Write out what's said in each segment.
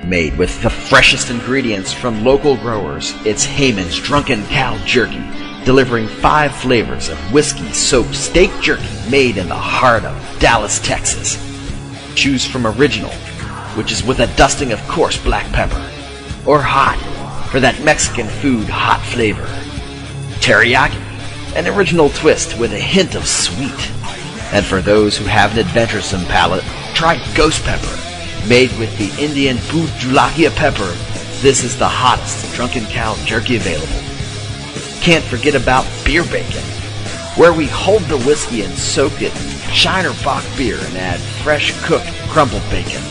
Made with the freshest ingredients from local growers, it's Heyman's Drunken Cow Jerky, delivering 5 flavors of whiskey, soaked steak jerky made in the heart of Dallas, Texas. Choose from Original, which is with a dusting of coarse black pepper, or Hot, for that Mexican food hot flavor. Teriyaki, an original twist with a hint of sweet. And for those who have an adventuresome palate, try Ghost Pepper. Made with the Indian Bhut Julakia pepper, this is the hottest Drunken Cow Jerky available. Can't forget about Beer Bacon, where we hold the whiskey and soak it in Shiner Bock beer and add fresh cooked crumbled bacon.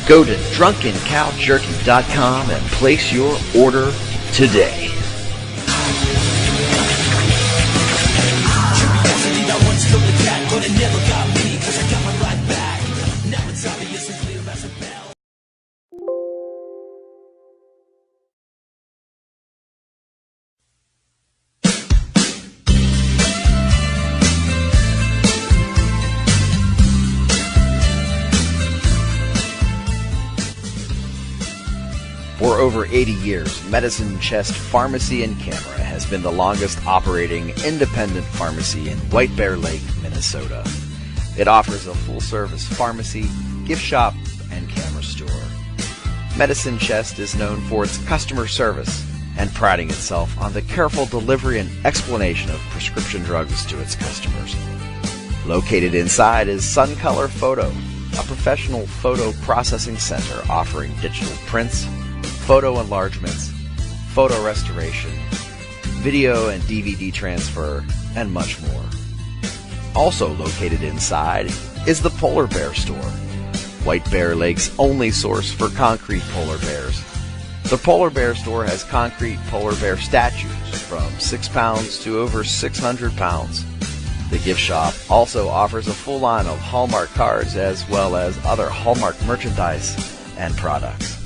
Go to DrunkenCowJerky.com and place your order today. But it never got me, 'cause I got my right back. Now it's obvious and clear as a bell. For over 80 years, Medicine Chest Pharmacy and Camera has been the longest operating independent pharmacy in White Bear Lake, Minnesota. It offers a full-service pharmacy, gift shop, and camera store. Medicine Chest is known for its customer service and priding itself on the careful delivery and explanation of prescription drugs to its customers. Located inside is Sun Color Photo, a professional photo processing center offering digital prints, photo enlargements, photo restoration, video and DVD transfer, and much more. Also located inside is the Polar Bear Store, White Bear Lake's only source for concrete polar bears. The Polar Bear Store has concrete polar bear statues from 6 pounds to over 600 pounds. The gift shop also offers a full line of Hallmark cards as well as other Hallmark merchandise and products.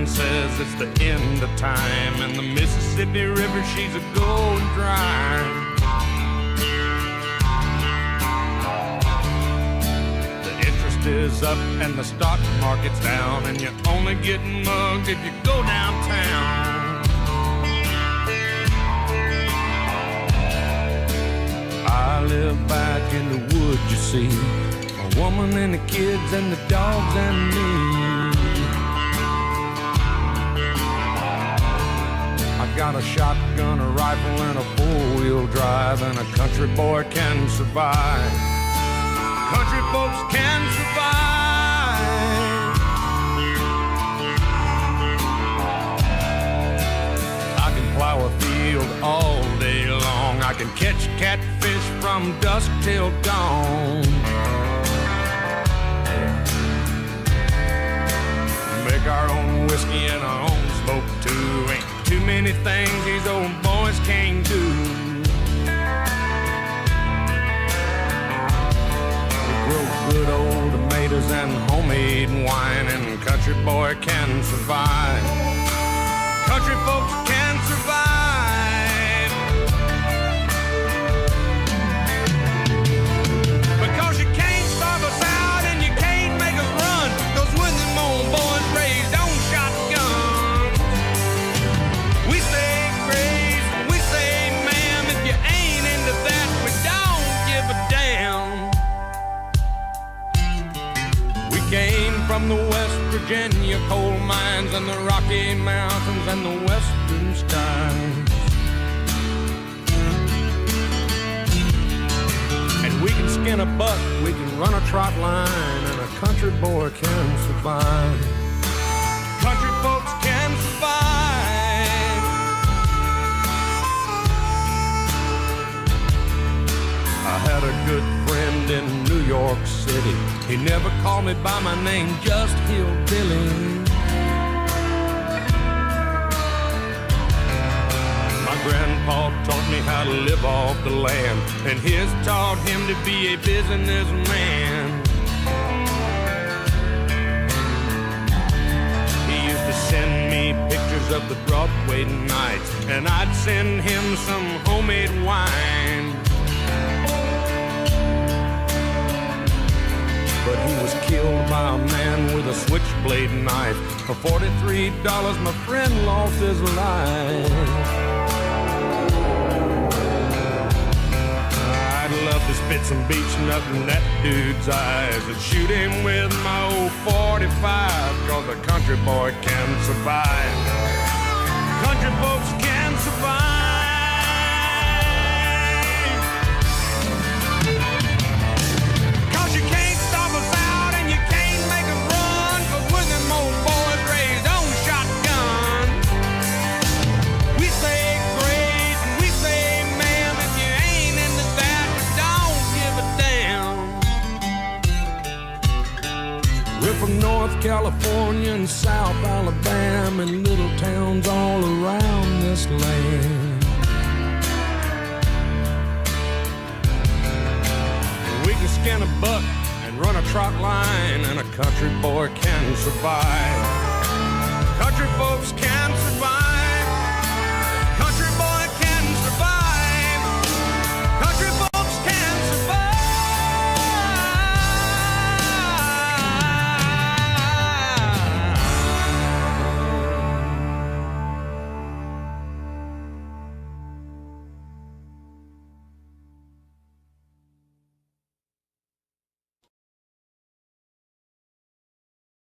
Says it's the end of time, and the Mississippi River, she's a going dry. The interest is up and the stock market's down, and you're only getting mugged if you go downtown. I live back in the woods, you see, a woman and the kids and the dogs and me. I got a shotgun, a rifle, and a four-wheel drive, and a country boy can survive. Country folks can survive. I can plow a field all day long. I can catch catfish from dusk till dawn. Make our own whiskey and our own smoke too. Ain't too many things these old boys can't do. We grow good old tomatoes and homemade wine, and country boy can survive. Country folks can survive. Because you can't starve us out and you can't make us run. Those when them old boys raised on shotguns. We say grace, we say ma'am. If you ain't into that, we don't give a damn. We came from the West Virginia coal mines and the Rocky Mountains and the western skies. And we can skin a buck, we can run a trot line, and a country boy can survive. Country folks good friend in New York City. He never called me by my name, just Hillbilly. My grandpa taught me how to live off the land, and his taught him to be a businessman. He used to send me pictures of the Broadway nights, and I'd send him some homemade wine. But he was killed by a man with a switchblade knife. For $43, my friend lost his life. I'd love to spit some beach nut in that dude's eyes and shoot him with my old 45, 'cause a country boy can survive. Country folks can survive. 'Cause you can't stop us out and you can't make us run, 'cause we're them old boys raised on shotgun. We say grace and we say ma'am, if you ain't into that, we don't give a damn. We're from North California and South Alabama and little towns all around this land. We can skin a buck and run a trot line, and a country boy can survive. Country folks can survive. Country boy can survive. Country folks can survive.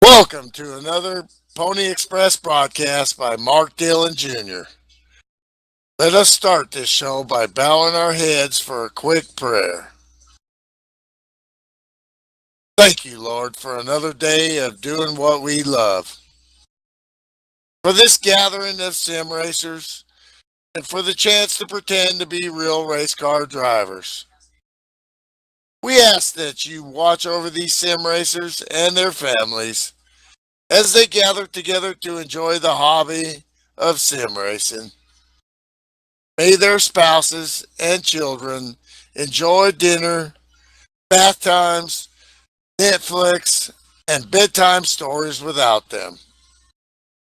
Welcome to another Pony Express broadcast by Mark Dillon Jr. Let us start this show by bowing our heads for a quick prayer. Thank you, Lord, for another day of doing what we love. For this gathering of sim racers, and for the chance to pretend to be real race car drivers. We ask that you watch over these sim racers and their families as they gather together to enjoy the hobby of sim racing. May their spouses and children enjoy dinner, bath times, Netflix, and bedtime stories without them.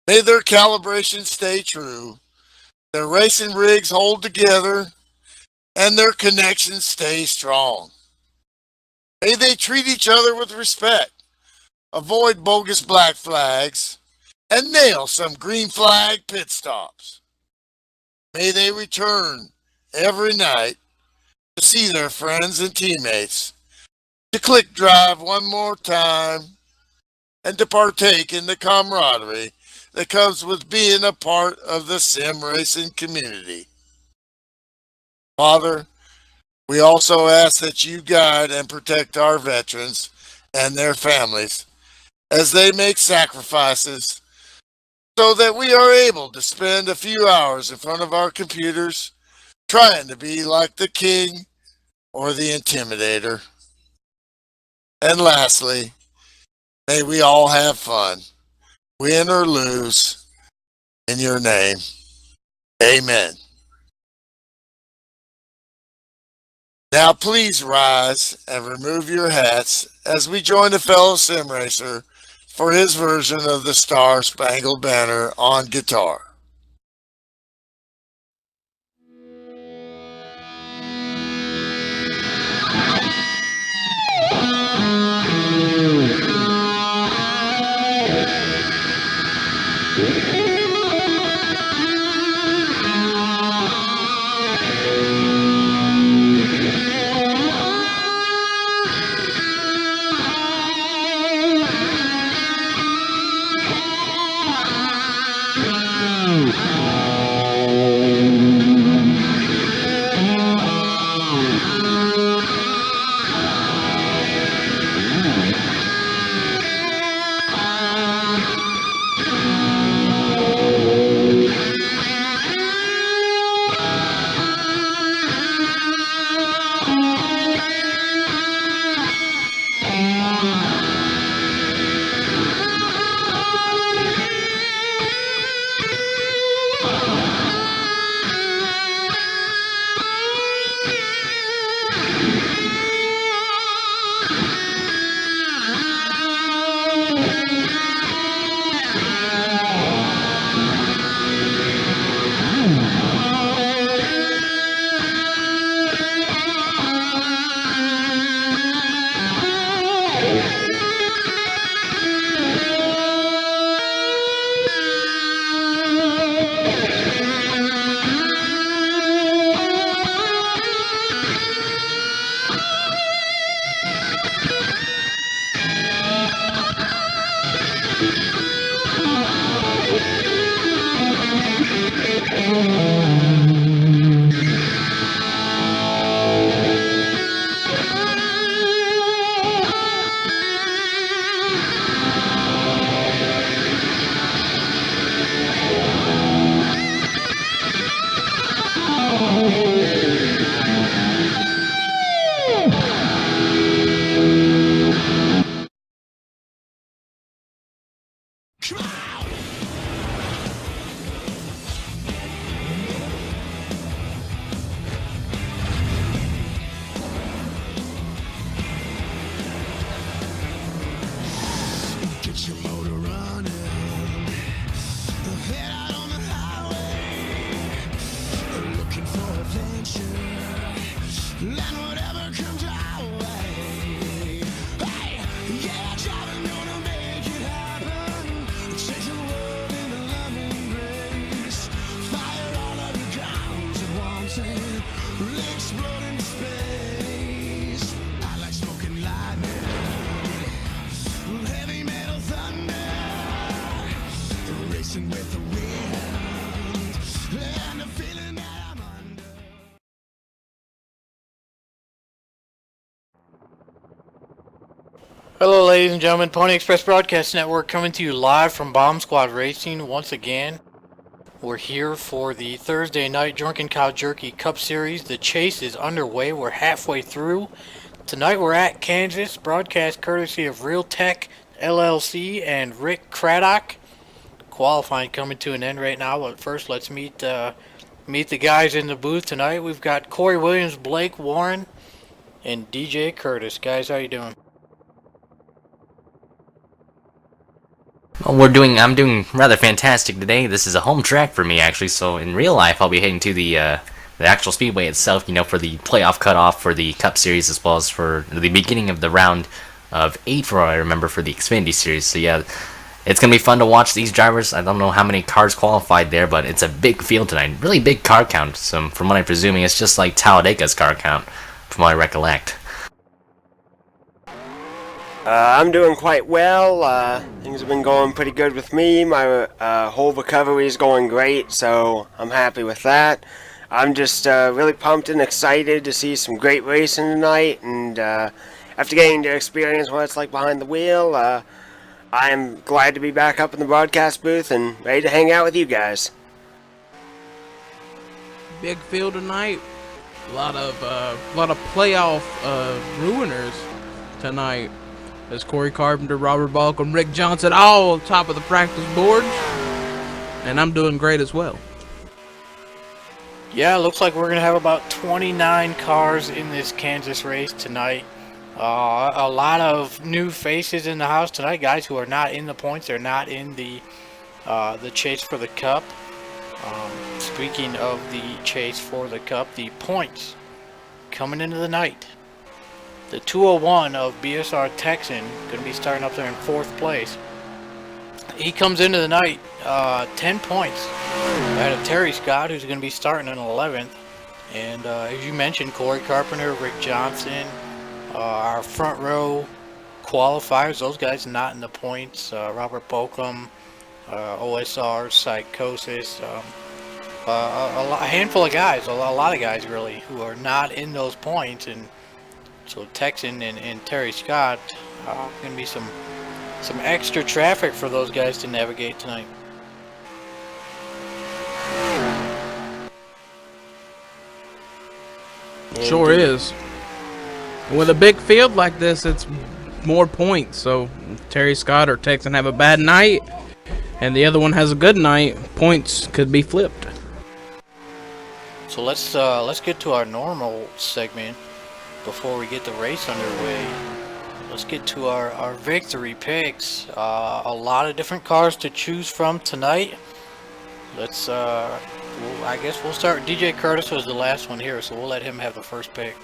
May their calibration stay true, their racing rigs hold together, and their connections stay strong. May they treat each other with respect, avoid bogus black flags, and nail some green flag pit stops. May they return every night to see their friends and teammates, to click drive one more time, and to partake in the camaraderie that comes with being a part of the sim racing community. Father, we also ask that you guide and protect our veterans and their families as they make sacrifices so that we are able to spend a few hours in front of our computers trying to be like the king or the intimidator. And lastly, may we all have fun, win or lose, in your name. Amen. Now please rise and remove your hats as we join a fellow sim racer for his version of the Star Spangled Banner on guitar. exploding space. I like smoking lightning, heavy metal thunder, racing with the wind, and the feeling that I'm under. Hello ladies and gentlemen, Pony Express Broadcast Network coming to you live from Bomb Squad Racing once again. We're here for the Thursday night Drunken Cow Jerky Cup Series. The chase is underway. We're halfway through. Tonight we're at Kansas, broadcast courtesy of Real Tech LLC and Rick Craddock. Qualifying coming to an end right now, but first let's meet the guys in the booth tonight. We've got Corey Williams, Blake Warren, and DJ Curtis. Guys, how you doing? Well, I'm doing rather fantastic today. This is a home track for me, actually, so in real life I'll be heading to the actual speedway itself, for the playoff cutoff for the Cup Series, as well as for the beginning of the round of 8, for what I remember, for the Xfinity Series. So yeah, it's going to be fun to watch these drivers. I don't know how many cars qualified there, but it's a big field tonight. Really big car count. So from what I'm presuming, it's just like Talladega's car count, from what I recollect. I'm doing quite well. Things have been going pretty good with me. My whole recovery is going great, so I'm happy with that. I'm just really pumped and excited to see some great racing tonight, and after getting to experience what it's like behind the wheel, I am glad to be back up in the broadcast booth and ready to hang out with you guys. Big field tonight. A lot of playoff ruiners tonight. There's Corey Carpenter, Robert Balcom, Rick Johnson, all top of the practice board. And I'm doing great as well. Yeah, it looks like we're going to have about 29 cars in this Kansas race tonight. A lot of new faces in the house tonight, guys who are not in the points. They're not in the chase for the Cup. Speaking of the chase for the Cup, the points coming into the night. The 201 of BSR Texan going to be starting up there in 4th place. He comes into the night 10 points ahead of Terry Scott, who's going to be starting in 11th. And as you mentioned, Corey Carpenter, Rick Johnson, our front row qualifiers, those guys not in the points. Robert Bolcom, OSR, Psychosis, a handful of guys, a lot of guys really, who are not in those points. And so Texan and Terry Scott, going to be some extra traffic for those guys to navigate tonight. Sure is. With a big field like this, it's more points. So if Terry Scott or Texan have a bad night and the other one has a good night, points could be flipped. So let's get to our normal segment before we get the race underway. Let's get to our victory picks. A lot of different cars to choose from tonight. Let's I guess we'll start. DJ Curtis was the last one here, so we'll let him have the first pick.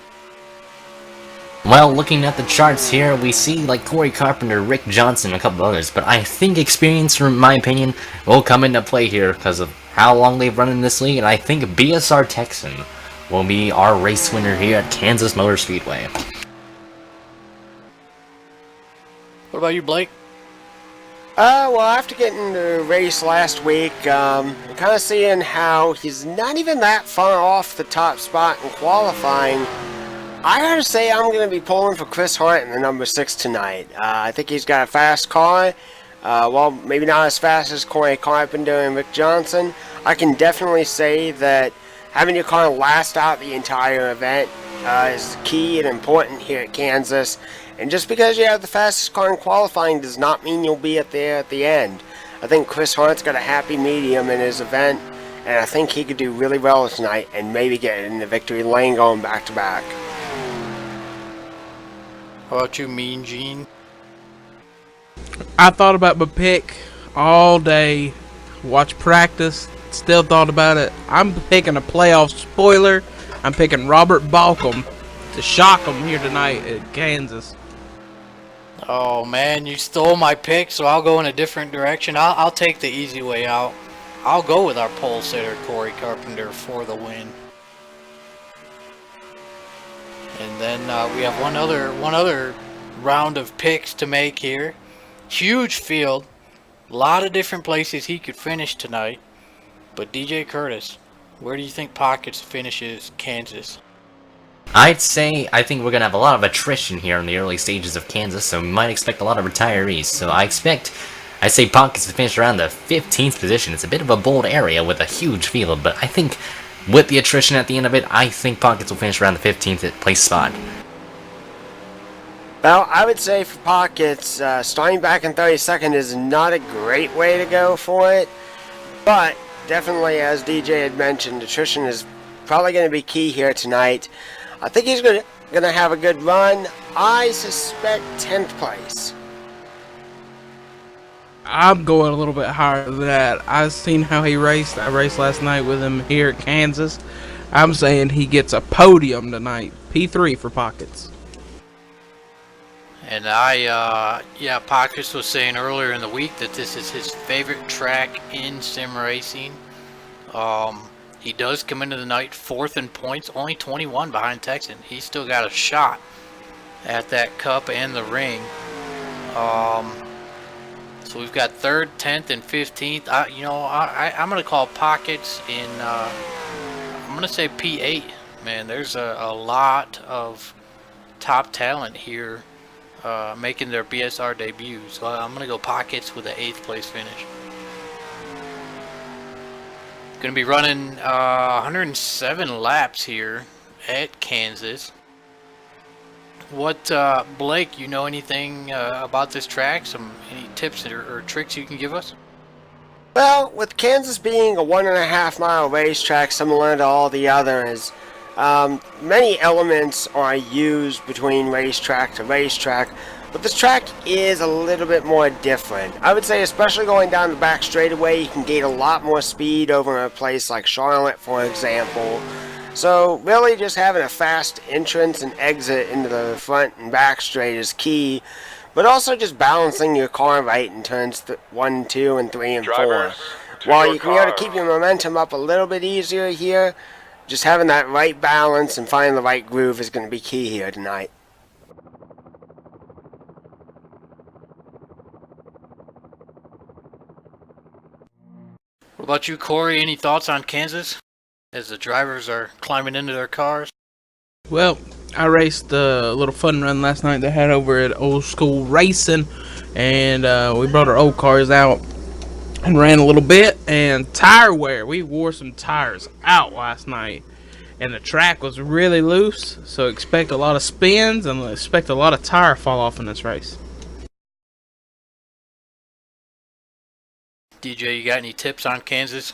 Well, looking at the charts here, we see like Corey Carpenter, Rick Johnson, and a couple others, but I think experience, from my opinion, will come into play here because of how long they've run in this league, and I think BSR Texan will be our race winner here at Kansas Motor Speedway. What about you, Blake? Well, after getting the race last week, I'm kind of seeing how he's not even that far off the top spot in qualifying. I gotta say I'm going to be pulling for Chris Hart in the number 6 tonight. I think he's got a fast car. Well, maybe not as fast as Corey Carpenter and Rick Johnson. I can definitely say that having your car last out the entire event is key and important here at Kansas. And just because you have the fastest car in qualifying does not mean you'll be there at the end. I think Chris Hart's got a happy medium in his event, and I think he could do really well tonight and maybe get in the victory lane going back to back. How about you, Mean Gene? I thought about my pick all day, watched practice, still thought about it. I'm picking a playoff spoiler. I'm picking Robert Balcom to shock him here tonight at Kansas. Oh man, you stole my pick, so I'll go in a different direction. I'll take the easy way out. I'll go with our pole sitter, Corey Carpenter, for the win. And then we have one other round of picks to make here. Huge field, a lot of different places he could finish tonight. But DJ Curtis, where do you think Pockets finishes Kansas? I think we're going to have a lot of attrition here in the early stages of Kansas, so we might expect a lot of retirees. So I say Pockets to finish around the 15th position. It's a bit of a bold area with a huge field, but I think with the attrition at the end of it, I think Pockets will finish around the 15th place spot. Well, I would say for Pockets, starting back in 32nd is not a great way to go for it, but definitely, as DJ had mentioned, attrition is probably going to be key here tonight. I think he's going to have a good run. I suspect 10th place. I'm going a little bit higher than that. I've seen how he raced. I raced last night with him here at Kansas. I'm saying he gets a podium tonight. P3 for Pockets. And Pockets was saying earlier in the week that this is his favorite track in sim racing. He does come into the night 4th in points, only 21 behind Texan. He's still got a shot at that cup and the ring. So we've got 3rd, 10th, and 15th. I'm going to call Pockets in, I'm going to say P8. Man, there's a lot of top talent here making their BSR debut. So I'm going to go Pockets with an 8th place finish. Going to be running 107 laps here at Kansas. What, Blake, you know anything about this track? Any tips or tricks you can give us? Well, with Kansas being a 1.5 mile racetrack similar to all the others, many elements are used between racetrack to racetrack, but this track is a little bit more different. I would say especially going down the back straightaway, you can gain a lot more speed over a place like Charlotte, for example. So really just having a fast entrance and exit into the front and back straight is key, but also just balancing your car right in turns 1, 2, and 3, and 4. While you can be able to keep your momentum up a little bit easier here, just having that right balance and finding the right groove is going to be key here tonight. What about you, Corey? Any thoughts on Kansas as the drivers are climbing into their cars? Well, I raced a little fun run last night they had over at Old School Racing, and we brought our old cars out and ran a little bit. And tire wear, we wore some tires out last night, and the track was really loose, so expect a lot of spins and expect a lot of tire fall off in this race. DJ, you got any tips on Kansas?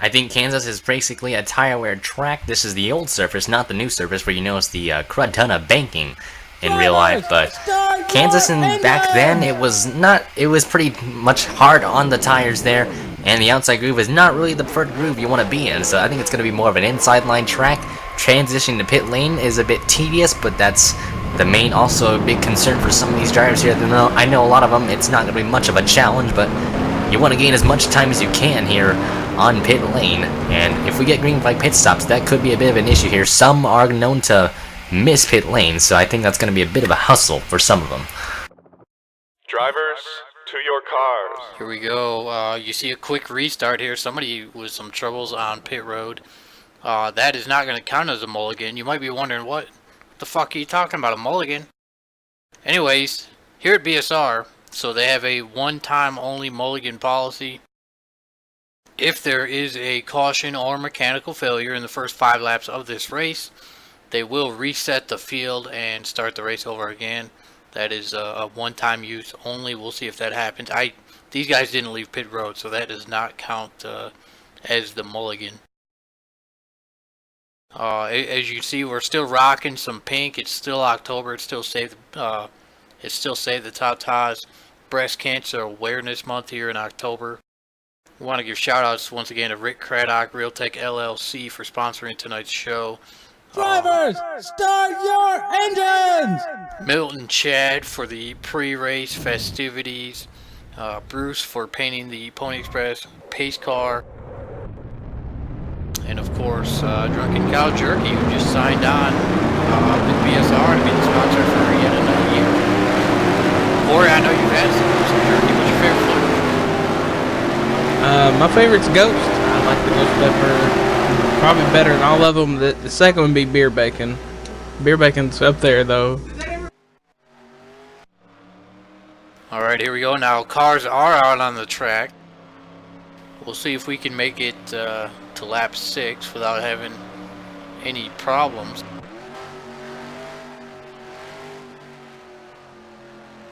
I think Kansas is basically a tire wear track. This is the old surface, not the new surface where you notice the crud ton of banking in real life. But Kansas, and back then, it was pretty much hard on the tires there, and the outside groove is not really the preferred groove you want to be in. So I think it's going to be more of an inside line track. Transitioning to pit lane is a bit tedious, but that's the main, also a big concern for some of these drivers here. I know a lot of them, it's not going to be much of a challenge, but you want to gain as much time as you can here on pit lane, and if we get green flag pit stops, that could be a bit of an issue here. Some are known to miss pit lane, so I think that's going to be a bit of a hustle for some of them. Drivers, to your cars. Here we go. You see a quick restart here. Somebody with some troubles on pit road. That is not going to count as a mulligan. You might be wondering, what the fuck are you talking about, a mulligan? Anyways, here at BSR, so they have a one-time only mulligan policy. If there is a caution or mechanical failure in the first 5 laps of this race, they will reset the field and start the race over again. That is a one-time use only. We'll see if that happens. These guys didn't leave pit road, so that does not count as the mulligan. As you see, we're still rocking some pink. It's still October. It's still Save the Tatas Breast Cancer Awareness Month here in October. We want to give shout-outs once again to Rick Craddock, Realtek LLC, for sponsoring tonight's show. Drivers, start your engines! Milton Chad for the pre-race festivities. Bruce for painting the Pony Express pace car. And of course, Drunken Cow Jerky, who just signed on with I know you've had some jerky. What's your favorite flavor? My favorite's Ghost. I like the Ghost pepper. Probably better than all of them. The second one would be beer bacon. Beer bacon's up there though. All right, here we go. Now cars are out on the track. We'll see if we can make it to lap 6 without having any problems.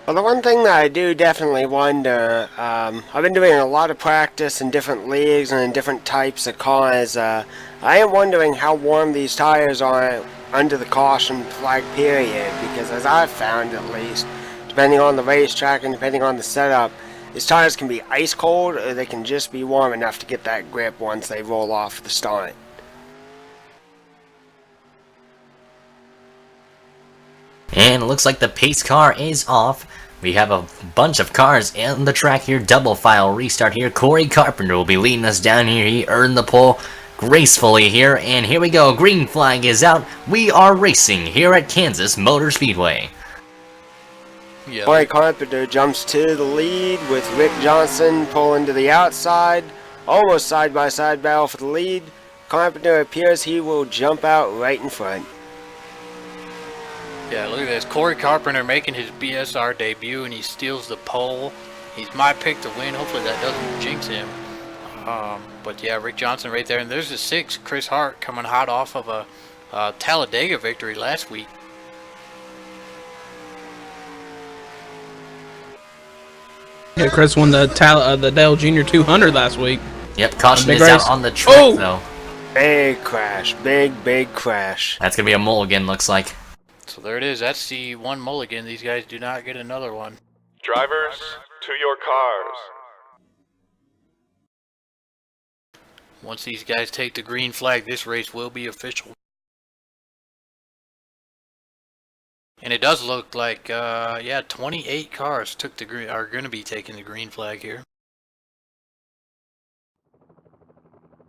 Well, the one thing that I do definitely wonder, I've been doing a lot of practice in different leagues and in different types of cars. I am wondering how warm these tires are under the caution flag period, because as I've found at least, depending on the racetrack and depending on the setup, these tires can be ice cold or they can just be warm enough to get that grip once they roll off the start. And it looks like the pace car is off. We have a bunch of cars on the track here. Double file restart here. Corey Carpenter will be leading us down here. He earned the pole gracefully here. And here we go. Green flag is out. We are racing here at Kansas Motor Speedway. Yeah. Corey Carpenter jumps to the lead with Rick Johnson pulling to the outside. Almost side-by-side battle for the lead. Carpenter appears he will jump out right in front. Yeah, look at this. Corey Carpenter making his BSR debut, and he steals the pole. He's my pick to win. Hopefully that doesn't jinx him. But yeah, Rick Johnson right there. And there's the 6, Chris Hart, coming hot off of a Talladega victory last week. Yeah, Chris won the Dale Jr. 200 last week. Yep, caution Big is race. out on the track though. Big crash. Big crash. That's going to be a mulligan, looks like. So there it is. That's the one mulligan. These guys do not get another one. Drivers, to your cars. Once these guys take the green flag, this race will be official. And it does look like, yeah, 28 cars took the green, are going to be taking the green flag here.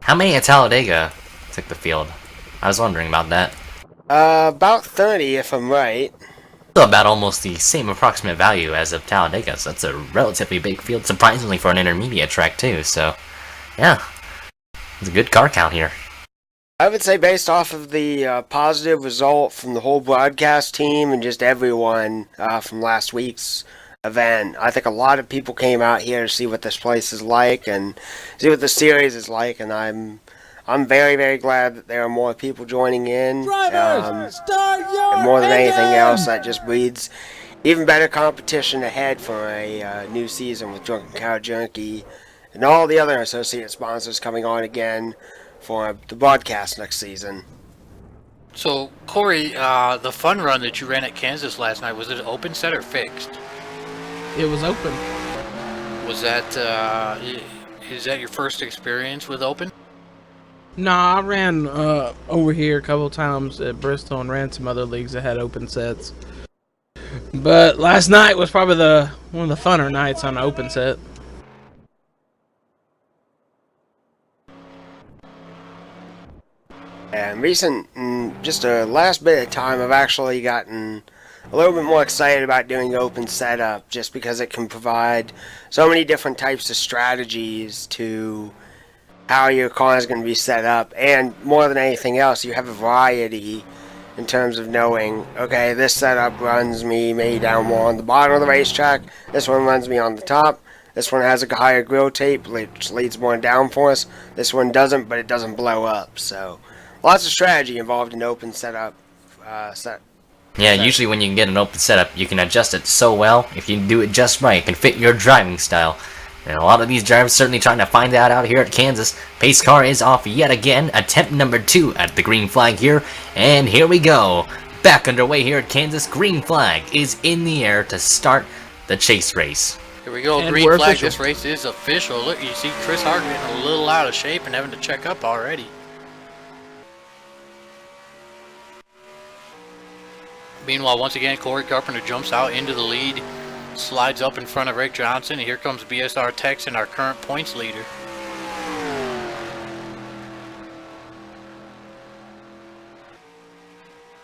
How many at Talladega took the field? I was wondering about that. About 30 if I'm right. So about almost the same approximate value as of Talladega, so that's a relatively big field, surprisingly for an intermediate track too, so yeah. It's a good car count here. I would say based off of the positive result from the whole broadcast team and just everyone from last week's event, I think a lot of people came out here to see what this place is like and see what the series is like, and I'm very, very glad that there are more people joining in. Drivers, start your And more than anything engine! else, that just breeds even better competition ahead for a new season with Drunken Cow Junkie and all the other associate sponsors coming on again for the broadcast next season. So, Corey, the fun run that you ran at Kansas last night, was it open set or fixed? It was open. Was that, is that your first experience with open? Nah, I ran over here a couple times at Bristol and ran some other leagues that had open sets. But last night was probably one of the funner nights on the open set. And just a last bit of time, I've actually gotten a little bit more excited about doing open setup, just because it can provide so many different types of strategies to how your car is going to be set up, and more than anything else, you have a variety in terms of knowing, okay, this setup runs me down more on the bottom of the racetrack, this one runs me on the top, this one has a higher grill tape which leads more downforce, this one doesn't, but it doesn't blow up. So lots of strategy involved in open setup. Yeah, usually when you can get an open setup, you can adjust it so well. If you do it just right, it can fit your driving style. And a lot of these drivers certainly trying to find that out here at Kansas. Pace car is off yet again. Attempt number 2 at the green flag here. And here we go. Back underway here at Kansas. Green flag is in the air to start the chase race. Here we go, And green we're flag, official. this race is official. Look, you see Chris Hart getting a little out of shape and having to check up already. Meanwhile, once again, Corey Carpenter jumps out into the lead, slides up in front of Rick Johnson, and here comes BSR Texan, our current points leader.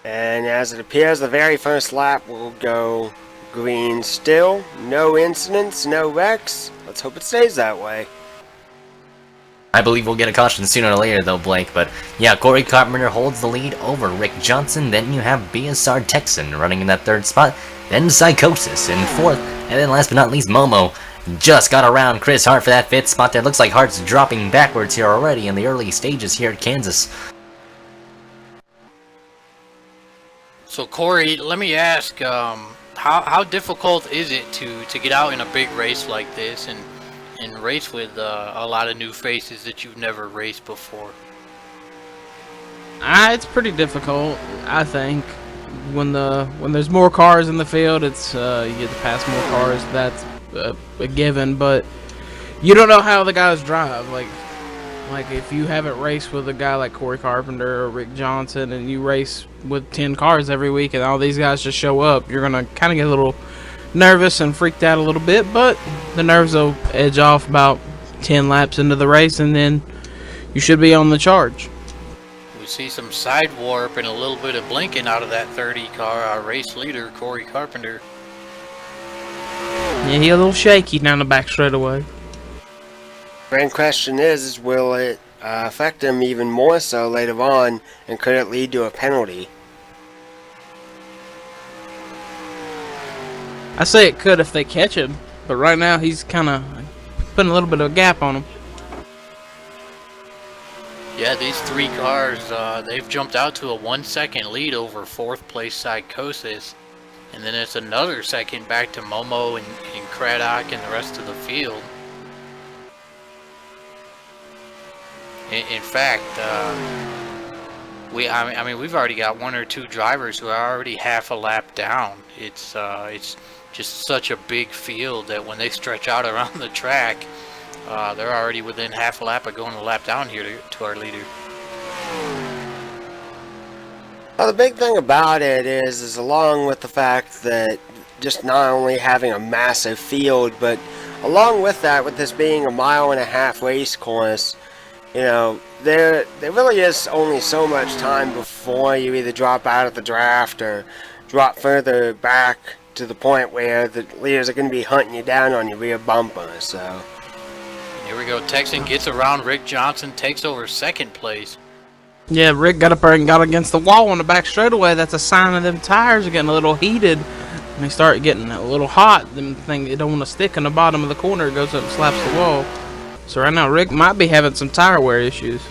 And as it appears, the very first lap will go Green still, no incidents, no wrecks. Let's hope it stays that way. I believe we'll get a caution sooner or later though, Blake, but yeah, Corey Carpenter holds the lead over Rick Johnson. Then you have BSR Texan running in that third spot, then Psychosis in fourth, and then last but not least, Momo just got around Chris Hart for that fifth spot there. Looks like Hart's dropping backwards here already in the early stages here at Kansas. So Corey, let me ask, how difficult is it to get out in a big race like this and race with a lot of new faces that you've never raced before? It's pretty difficult, I think. When there's more cars in the field, it's you get to pass more cars. That's a given, but you don't know how the guys drive. Like if you haven't raced with a guy like Corey Carpenter or Rick Johnson, and you race with 10 cars every week, and all these guys just show up, you're gonna kind of get a little nervous and freaked out a little bit. But the nerves will edge off about 10 laps into the race, and then you should be on the charge. We see some side warp and a little bit of blinking out of that 30 car, our race leader Corey Carpenter. Yeah, he's a little shaky down the back straightaway. Grand question is will it affect him even more so later on, and could it lead to a penalty? I say it could if they catch him, but right now he's kind of putting a little bit of a gap on him. Yeah, these three cars, they've jumped out to a 1 second lead over fourth place Psychosis. And then it's another second back to Momo and Craddock and the rest of the field. In fact, I mean, we've already got one or two drivers who are already half a lap down. It's just such a big field that when they stretch out around the track, they're already within half a lap of going a lap down here to our leader. Well, the big thing about it is along with the fact that just not only having a massive field, but along with that, with this being a 1.5-mile race course, you know, there really is only so much time before you either drop out of the draft or drop further back to the point where the leaders are going to be hunting you down on your rear bumper. So here we go. Texan gets around Rick Johnson, takes over second place. Yeah, Rick got up there and got against the wall on the back straightaway. That's a sign of them tires are getting a little heated. And they start getting a little hot. Them thing they don't want to stick in the bottom of the corner. It goes up and slaps the wall. So right now Rick might be having some tire wear issues.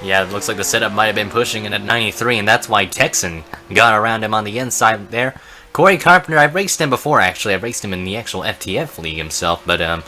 Yeah, it looks like the setup might have been pushing it at 93, and that's why Texan got around him on the inside there. Corey Carpenter, I've raced him before, actually. I've raced him in the actual FTF league himself, but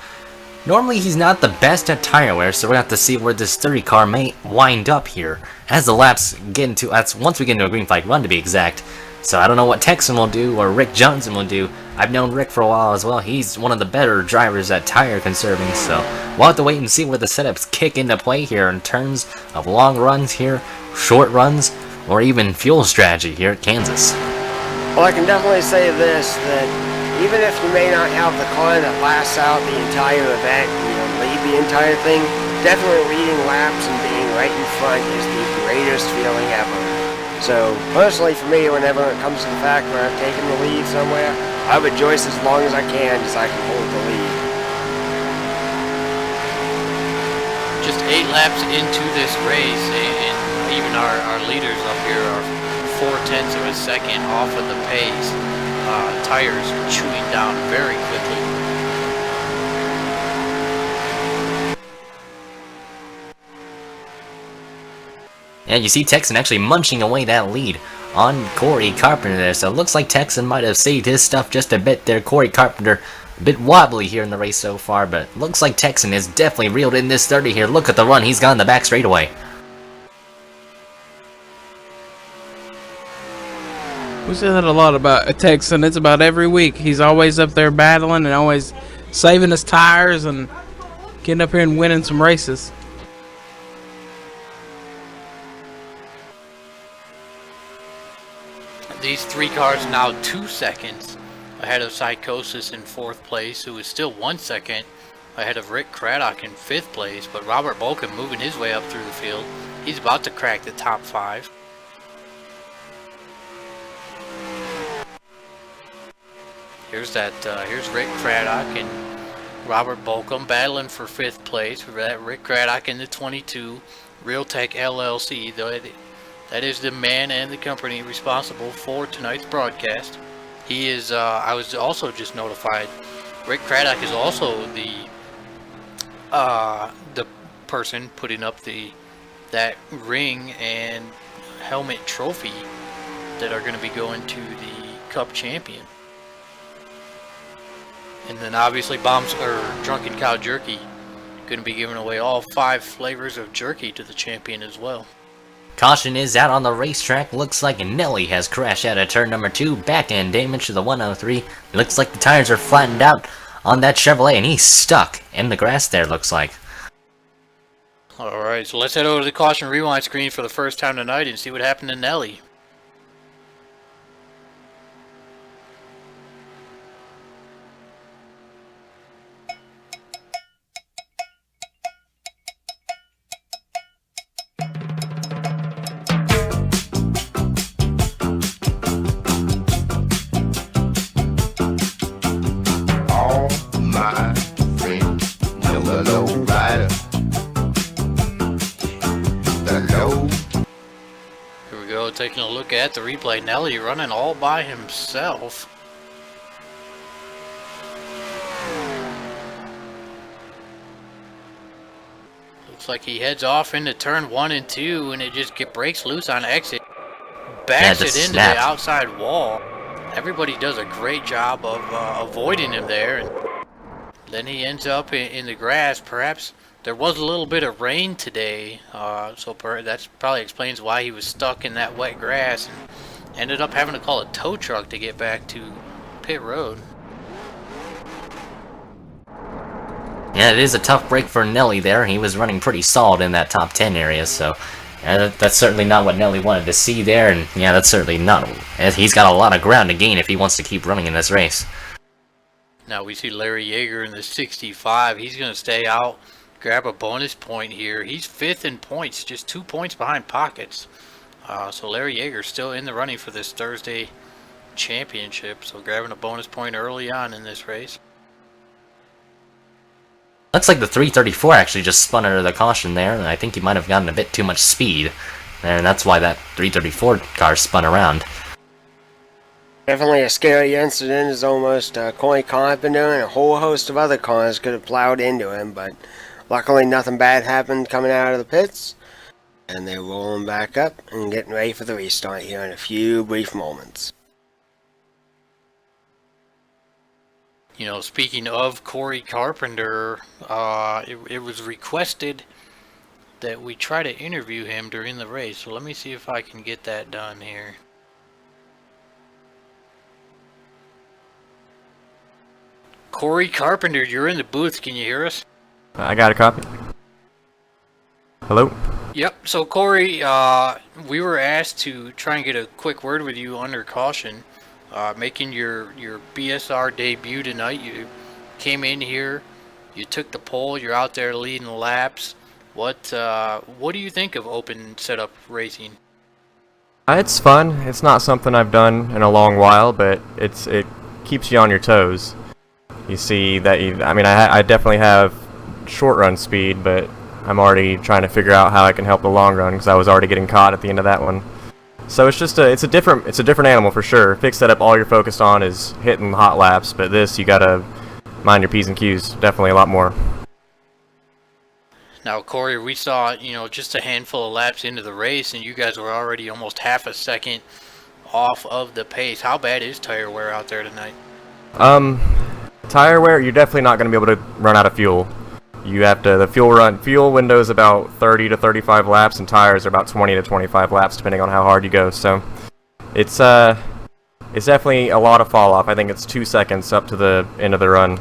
normally he's not the best at tire wear, so we're going to have to see where this 30 car may wind up here as the laps get into, once we get into a green flag run to be exact. So I don't know what Texan will do or Rick Johnson will do. I've known Rick for a while as well. He's one of the better drivers at tire conserving, so we'll have to wait and see where the setups kick into play here in terms of long runs here, short runs, or even fuel strategy here at Kansas. well, I can definitely say this, that even if you may not have the car that lasts out the entire event, you know, lead the entire thing, definitely leading laps and being right in front is the greatest feeling ever. So, personally for me, whenever it comes to the fact where I've taken the lead somewhere, I rejoice as long as I can hold the lead. Just 8 laps into this race, and even our leaders up here are 0.4 of a second off of the pace. Tires chewing down very quickly. And you see Texan actually munching away that lead on Corey Carpenter there. So it looks like Texan might have saved his stuff just a bit there. Corey Carpenter a bit wobbly here in the race so far, but looks like Texan is definitely reeled in this 30 here. Look at the run. He's gone the back straightaway. We say that a lot about Texan. It's about every week. He's always up there battling and always saving his tires and getting up here and winning some races. These 3 cars now 2 seconds ahead of Psychosis in 4th place, who is still 1 second ahead of Rick Craddock in 5th place, but Robert Bolkin moving his way up through the field. He's about to crack the top 5. Here's Rick Craddock and Robert Bolcom battling for 5th place. We've got Rick Craddock in the 22, Realtek LLC. That is the man and the company responsible for tonight's broadcast. He is, I was also just notified, Rick Craddock is also the person putting up that ring and helmet trophy that are going to be going to the Cup champion. And then obviously Drunken Cow Jerky going to be giving away all 5 flavors of jerky to the champion as well. Caution is out on the racetrack. Looks like Nelly has crashed out of turn number 2. Back end damage to the 103. Looks like the tires are flattened out on that Chevrolet, and he's stuck in the grass there, looks like. Alright, so let's head over to the caution rewind screen for the first time tonight and see what happened to Nelly. Taking a look at the replay, Nelly running all by himself. Looks like he heads off into turn 1 and 2, and it just breaks loose on exit. Backs it into the outside wall. Everybody does a great job of avoiding him there, and then he ends up in the grass. Perhaps there was a little bit of rain today, so that probably explains why he was stuck in that wet grass and ended up having to call a tow truck to get back to pit road. Yeah, it is a tough break for Nelly there. He was running pretty solid in that top 10 area, so yeah, that's certainly not what Nelly wanted to see there, and yeah, that's certainly not. He's got a lot of ground to gain if he wants to keep running in this race. Now we see Larry Yeager in the 65. He's going to stay out, grab a bonus point here. He's 5th in points, just 2 points behind Pockets. So Larry Yeager still in the running for this Thursday championship, so grabbing a bonus point early on in this race. Looks like the 334 actually just spun under the caution there, and I think he might have gotten a bit too much speed, and that's why that 334 car spun around. Definitely a scary incident, as almost Corey Conn been doing. A whole host of other cars could have plowed into him, but luckily nothing bad happened coming out of the pits, and they're rolling back up and getting ready for the restart here in a few brief moments. You know, speaking of Corey Carpenter, it was requested that we try to interview him during the race, so let me see if I can get that done here. Corey Carpenter, you're in the booth. Can you hear us? I got a copy. Hello? Yep. So, Corey, we were asked to try and get a quick word with you under caution. Making your BSR debut tonight. You came in here, you took the pole, you're out there leading laps. What do you think of open setup racing? It's fun. It's not something I've done in a long while, but it keeps you on your toes. You see that I definitely have short run speed, but I'm already trying to figure out how I can help the long run because I was already getting caught at the end of that one. So it's just it's a different animal for sure. Fixed setup, all you're focused on is hitting hot laps, but this you gotta mind your P's and Q's definitely a lot more. Now, Corey, we saw just a handful of laps into the race, and you guys were already almost half a second off of the pace. How bad is tire wear out there tonight? Tire wear, you're definitely not going to be able to run out of fuel. You have to, the fuel window is about 30 to 35 laps, and tires are about 20 to 25 laps, depending on how hard you go. So it's definitely a lot of fall off. I think it's 2 seconds up to the end of the run.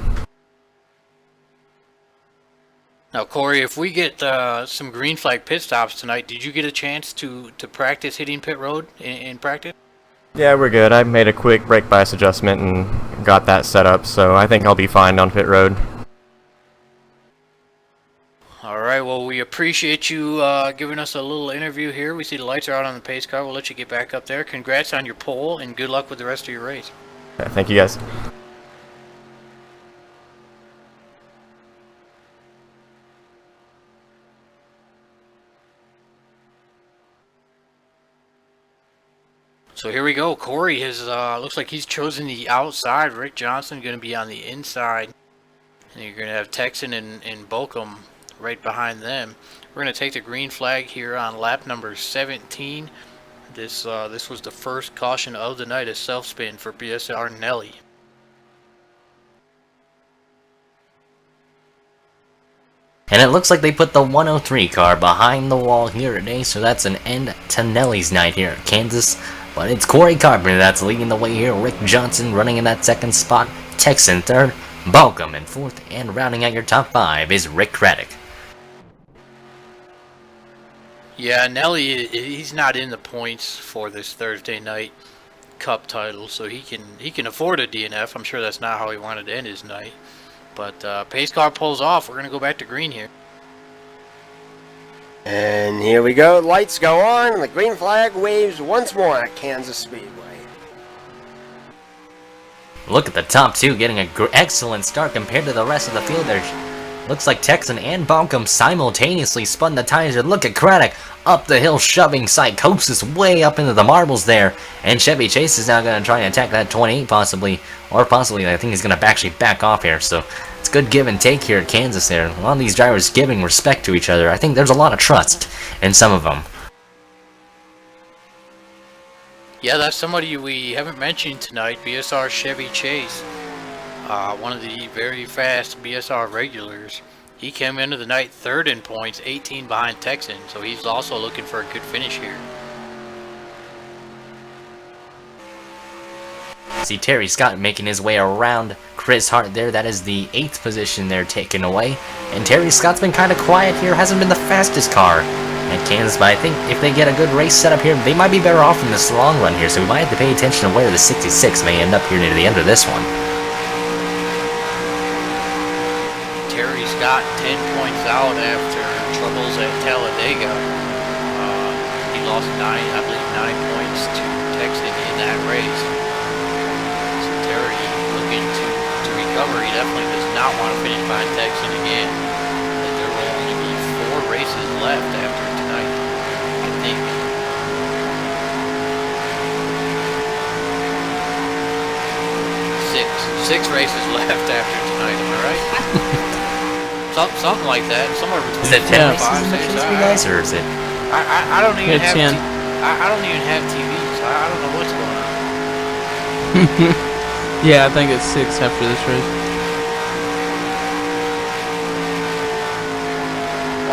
Now, Corey, if we get some green flag pit stops tonight, did you get a chance to practice hitting pit road in practice? Yeah, we're good. I made a quick brake bias adjustment and got that set up, so I think I'll be fine on pit road. All right, well, we appreciate you giving us a little interview here. We see the lights are out on the pace car. We'll let you get back up there. Congrats on your pole, and good luck with the rest of your race. Yeah, thank you, guys. So here we go. Corey has looks like he's chosen the outside. Rick Johnson going to be on the inside. And you're going to have Texan and Bolcom right behind them. We're going to take the green flag here on lap number 17. This was the first caution of the night, a self-spin for BSR Nelly. And it looks like they put the 103 car behind the wall here today, so that's an end to Nelly's night here at Kansas. But it's Corey Carpenter that's leading the way here. Rick Johnson running in that second spot. Texan third. Balcom in fourth. And rounding out your top five is Rick Craddock. Yeah, Nelly, he's not in the points for this Thursday night Cup title, so he can afford a DNF. I'm sure that's not how he wanted to end his night. But pace car pulls off. We're going to go back to green here. And here we go. Lights go on, and the green flag waves once more at Kansas Speedway. Look at the top two getting an excellent start compared to the rest of the field there. Looks like Texan and Balcom simultaneously spun the tires, and look at Craddock up the hill shoving Psychosis way up into the marbles there. And Chevy Chase is now going to try and attack that 28 possibly, or possibly I think he's going to actually back off here. So it's good give and take here at Kansas there. A lot of these drivers giving respect to each other. I think there's a lot of trust in some of them. Yeah, that's somebody we haven't mentioned tonight, BSR Chevy Chase. One of the very fast BSR regulars. He came into the night third in points, 18 behind Texan, so he's also looking for a good finish here. See Terry Scott making his way around Chris Hart there. That is the 8th position there taken away. And Terry Scott's been kind of quiet here, hasn't been the fastest car at Kansas, but I think if they get a good race set up here, they might be better off in this long run here, so we might have to pay attention to where the 66 may end up here near the end of this one. Terry Scott 10 points out after troubles at Talladega. He lost I believe 9 points to Texan in that race. So Terry looking to recover. He definitely does not want to finish behind Texan again. But there will only be 4 races left after tonight, I think. Six races left after tonight, am I right? Something like that. Somewhere between. Is it 10 races 5, in the 6, race for you guys, or is it? I don't even It's have 10. I don't even have TV, so I don't know what's going on. Yeah, I think it's 6 after this race.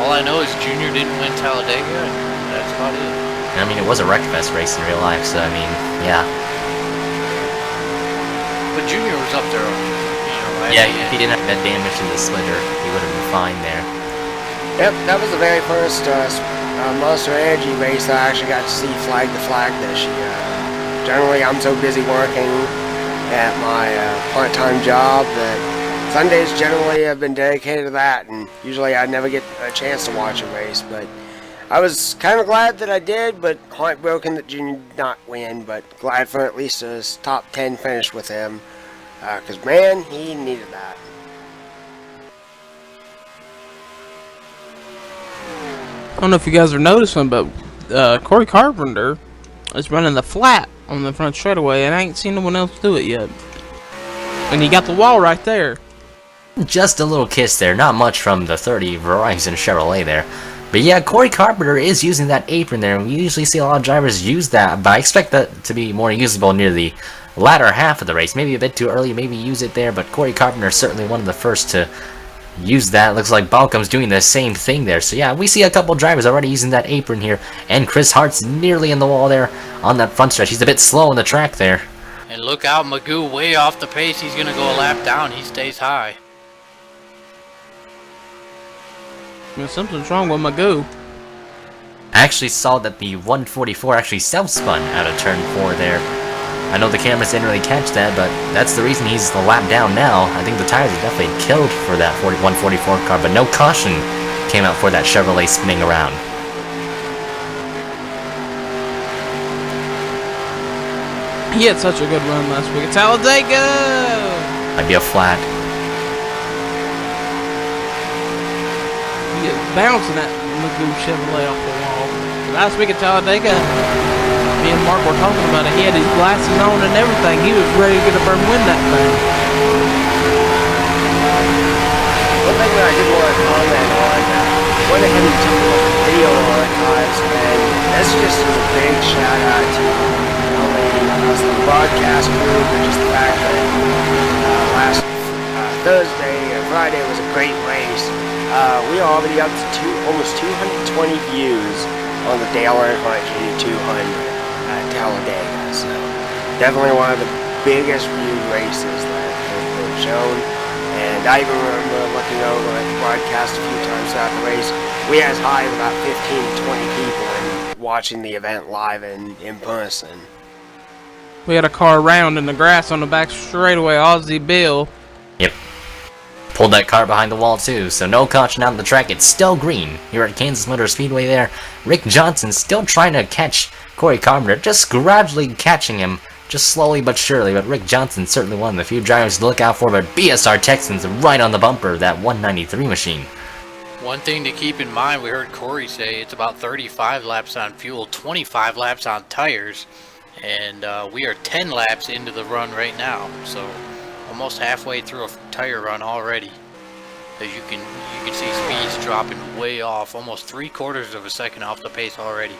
All I know is Junior didn't win Talladega, and that's about it. I mean, it was a Wreckfest race in real life, so I mean, yeah. But Junior was up there, you know. Yeah, if he didn't have that damage in the splitter, he would have been fine there. Yep, that was the very first Monster Energy race I actually got to see Flag the Flag this year. Generally, I'm so busy working at my part-time job that Sundays generally have been dedicated to that, and usually I never get a chance to watch a race, but I was kind of glad that I did, but heartbroken that Junior did not win, but glad for at least a top 10 finish with him, because man, he needed that. I don't know if you guys are noticing, but Corey Carpenter is running the flat on the front straightaway, and I ain't seen no one else do it yet. And you got the wall right there. Just a little kiss there, not much from the 30 Verizon Chevrolet there. But yeah, Corey Carpenter is using that apron there, and we usually see a lot of drivers use that, but I expect that to be more usable near the latter half of the race. Maybe a bit too early, maybe use it there, but Corey Carpenter is certainly one of the first to use that. Looks like Balcom's doing the same thing there. So yeah, we see a couple drivers already using that apron here, and Chris Hart's nearly in the wall there on that front stretch. He's a bit slow on the track there. And look out, Magoo way off the pace. He's going to go a lap down. He stays high. Well, something's wrong with Magoo. I actually saw that the 144 actually self-spun out of turn 4 there. I know the cameras didn't really catch that, but that's the reason he's the lap down now. I think the tires are definitely killed for that 144 car, but no caution came out for that Chevrolet spinning around. He had such a good run last week at Talladega! Might be a flat. He is bouncing that Magoo Chevrolet off the wall. Last week at Talladega, Me and Mark were talking about it. He had his glasses on and everything. He was ready to get up there and win that thing. One thing that I did want to comment on, went ahead and took a look at video archives, and that's just a big shout out to not only us, the broadcast crew, but just the fact that last Thursday or Friday was a great race. We are already up to almost 220 views on the Dale Earnhardt GT200 at Talladega. So definitely one of the biggest viewed races that have been shown. And I even remember looking over at the broadcast a few times throughout the race. We had as high as about 15 to 20 people in watching the event live and in person. We had a car around in the grass on the back straightaway. Aussie Bill. Yep. Pulled that car behind the wall too, so no caution out on the track. It's still green here at Kansas Motor Speedway there. Rick Johnson still trying to catch Corey Carpenter, just gradually catching him, just slowly but surely. But Rick Johnson certainly one of the few drivers to look out for, but BSR Texans right on the bumper, that 193 machine. One thing to keep in mind, we heard Corey say it's about 35 laps on fuel, 25 laps on tires, and we are 10 laps into the run right now, so almost halfway through a tire run already. As you can see speeds dropping way off, almost 3/4 of a second off the pace already.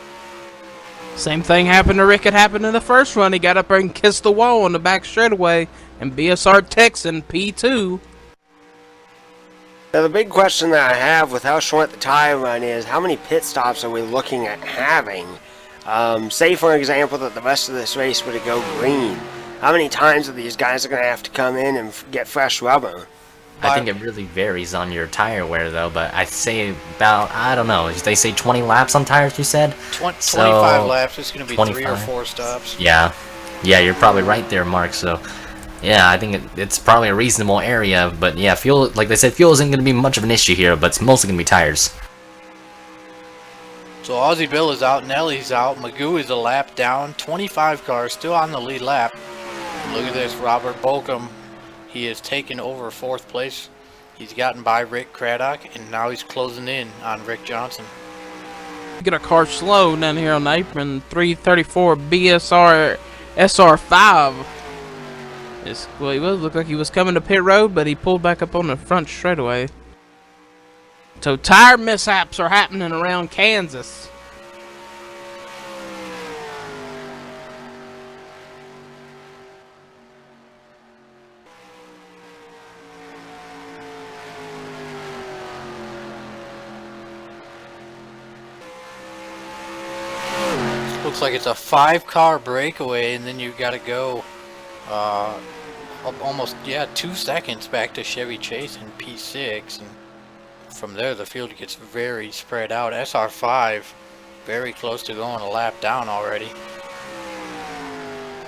Same thing happened to Rick. It happened in the first run. He got up there and kissed the wall on the back straightaway, and BSR Texan P2. Now the big question that I have with how short the tire run is, how many pit stops are we looking at having? Say for example that the rest of this race were to go green. How many times are these guys going to have to come in and get fresh rubber? I think it really varies on your tire wear though, but I'd say about, I don't know, they say 20 laps on tires, you said? 25 laps, it's going to be 25. 3 or 4 stops. Yeah, you're probably right there, Mark, so yeah, I think it's probably a reasonable area, but yeah, fuel, like they said, fuel isn't going to be much of an issue here, but it's mostly going to be tires. So Aussie Bill is out, Nelly's out, Magoo is a lap down, 25 cars still on the lead lap. Look at this, Robert Bolcom. He has taken over 4th place. He's gotten by Rick Craddock, and now he's closing in on Rick Johnson. Get a car slow down here on the apron. 334 BSR SR5. Well, he looked like he was coming to pit road, but he pulled back up on the front straightaway. So tire mishaps are happening around Kansas. Looks like it's a 5-car breakaway, and then you've got to go almost 2 seconds back to Chevy Chase in P6, and from there the field gets very spread out. SR5 very close to going a lap down already,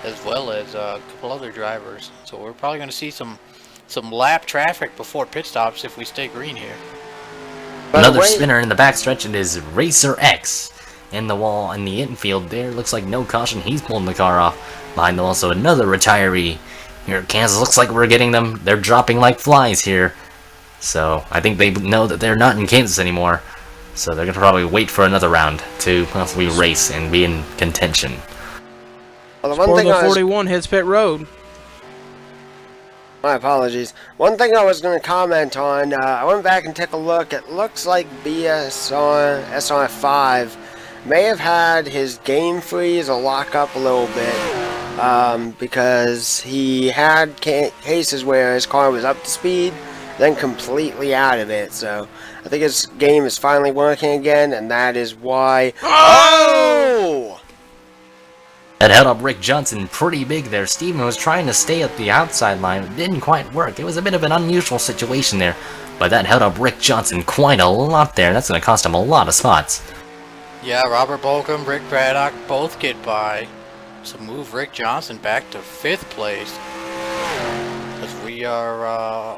as well as a couple other drivers. So we're probably going to see some lap traffic before pit stops if we stay green here. Another spinner in the backstretch, and is Racer X in the wall in the infield there. Looks like no caution. He's pulling the car off behind the wall. So another retiree here at Kansas. Looks like we're getting them. They're dropping like flies here. So I think they know that they're not in Kansas anymore. So they're going to probably wait for another round to possibly race and be in contention. Well, the one thing 41 hits pit road. My apologies. One thing I was going to comment on, I went back and took a look. It looks like BSR SR5 may have had his game freeze or lock up a little bit because he had cases where his car was up to speed, then completely out of it. So I think his game is finally working again, and that is why. Oh! That held up Rick Johnson pretty big there. Steven was trying to stay at the outside line. It didn't quite work. It was a bit of an unusual situation there, but that held up Rick Johnson quite a lot there. That's going to cost him a lot of spots. Yeah, Robert Bolcom, Rick Craddock both get by. So move Rick Johnson back to 5th place. As we are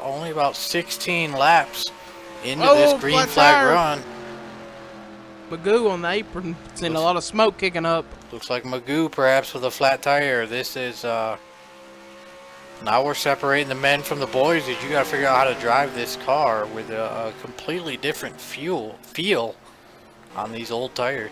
only about 16 laps into this green flag run. Magoo on the apron. Seeing a lot of smoke kicking up. Looks like Magoo perhaps with a flat tire. This is now we're separating the men from the boys. As you got to figure out how to drive this car with a completely different feel on these old tires.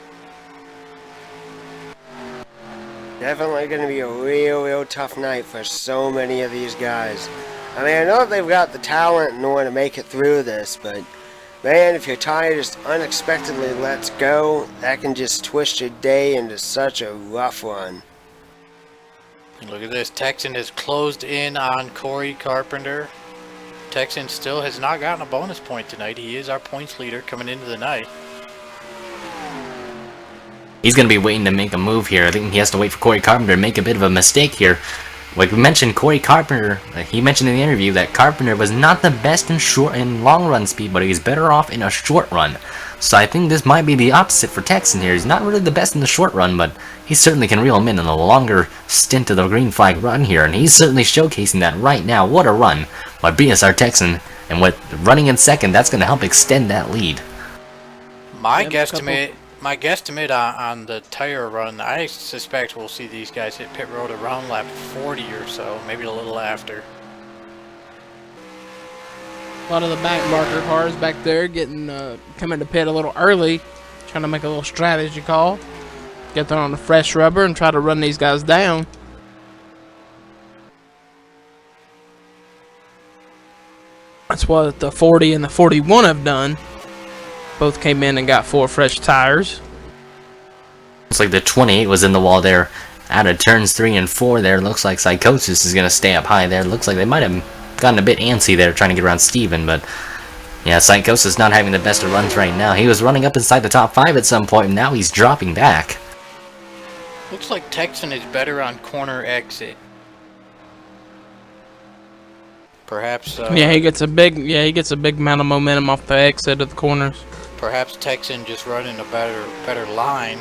Definitely going to be a real tough night for so many of these guys. I mean, I know they've got the talent in order to make it through this, but man, if your tire just unexpectedly lets go, that can just twist your day into such a rough run. Look at this. Texan has closed in on Corey Carpenter. Texan still has not gotten a bonus point tonight. He is our points leader coming into the night. He's going to be waiting to make a move here. I think he has to wait for Corey Carpenter to make a bit of a mistake here. Like we mentioned, Corey Carpenter, he mentioned in the interview that Carpenter was not the best in long run speed, but he's better off in a short run. So I think this might be the opposite for Texan here. He's not really the best in the short run, but he certainly can reel him in a longer stint of the green flag run here, and he's certainly showcasing that right now. What a run by BSR Texan, and with running in second, that's going to help extend that lead. My guesstimate on the tire run, I suspect we'll see these guys hit pit road around lap 40 or so, maybe a little after. A lot of the back marker cars back there getting coming to pit a little early, trying to make a little strategy call. Get there on the fresh rubber and try to run these guys down. That's what the 40 and the 41 have done. Both came in and got 4 fresh tires. Looks like the 28 was in the wall there. Out of turns 3 and 4 there. Looks like Psychosis is going to stay up high there. Looks like they might have gotten a bit antsy there trying to get around Steven. But yeah, Psychosis not having the best of runs right now. He was running up inside the top 5 at some point, and now he's dropping back. Looks like Texan is better on corner exit. Perhaps he gets a big amount of momentum off the exit of the corners. Perhaps Texan just running a better line.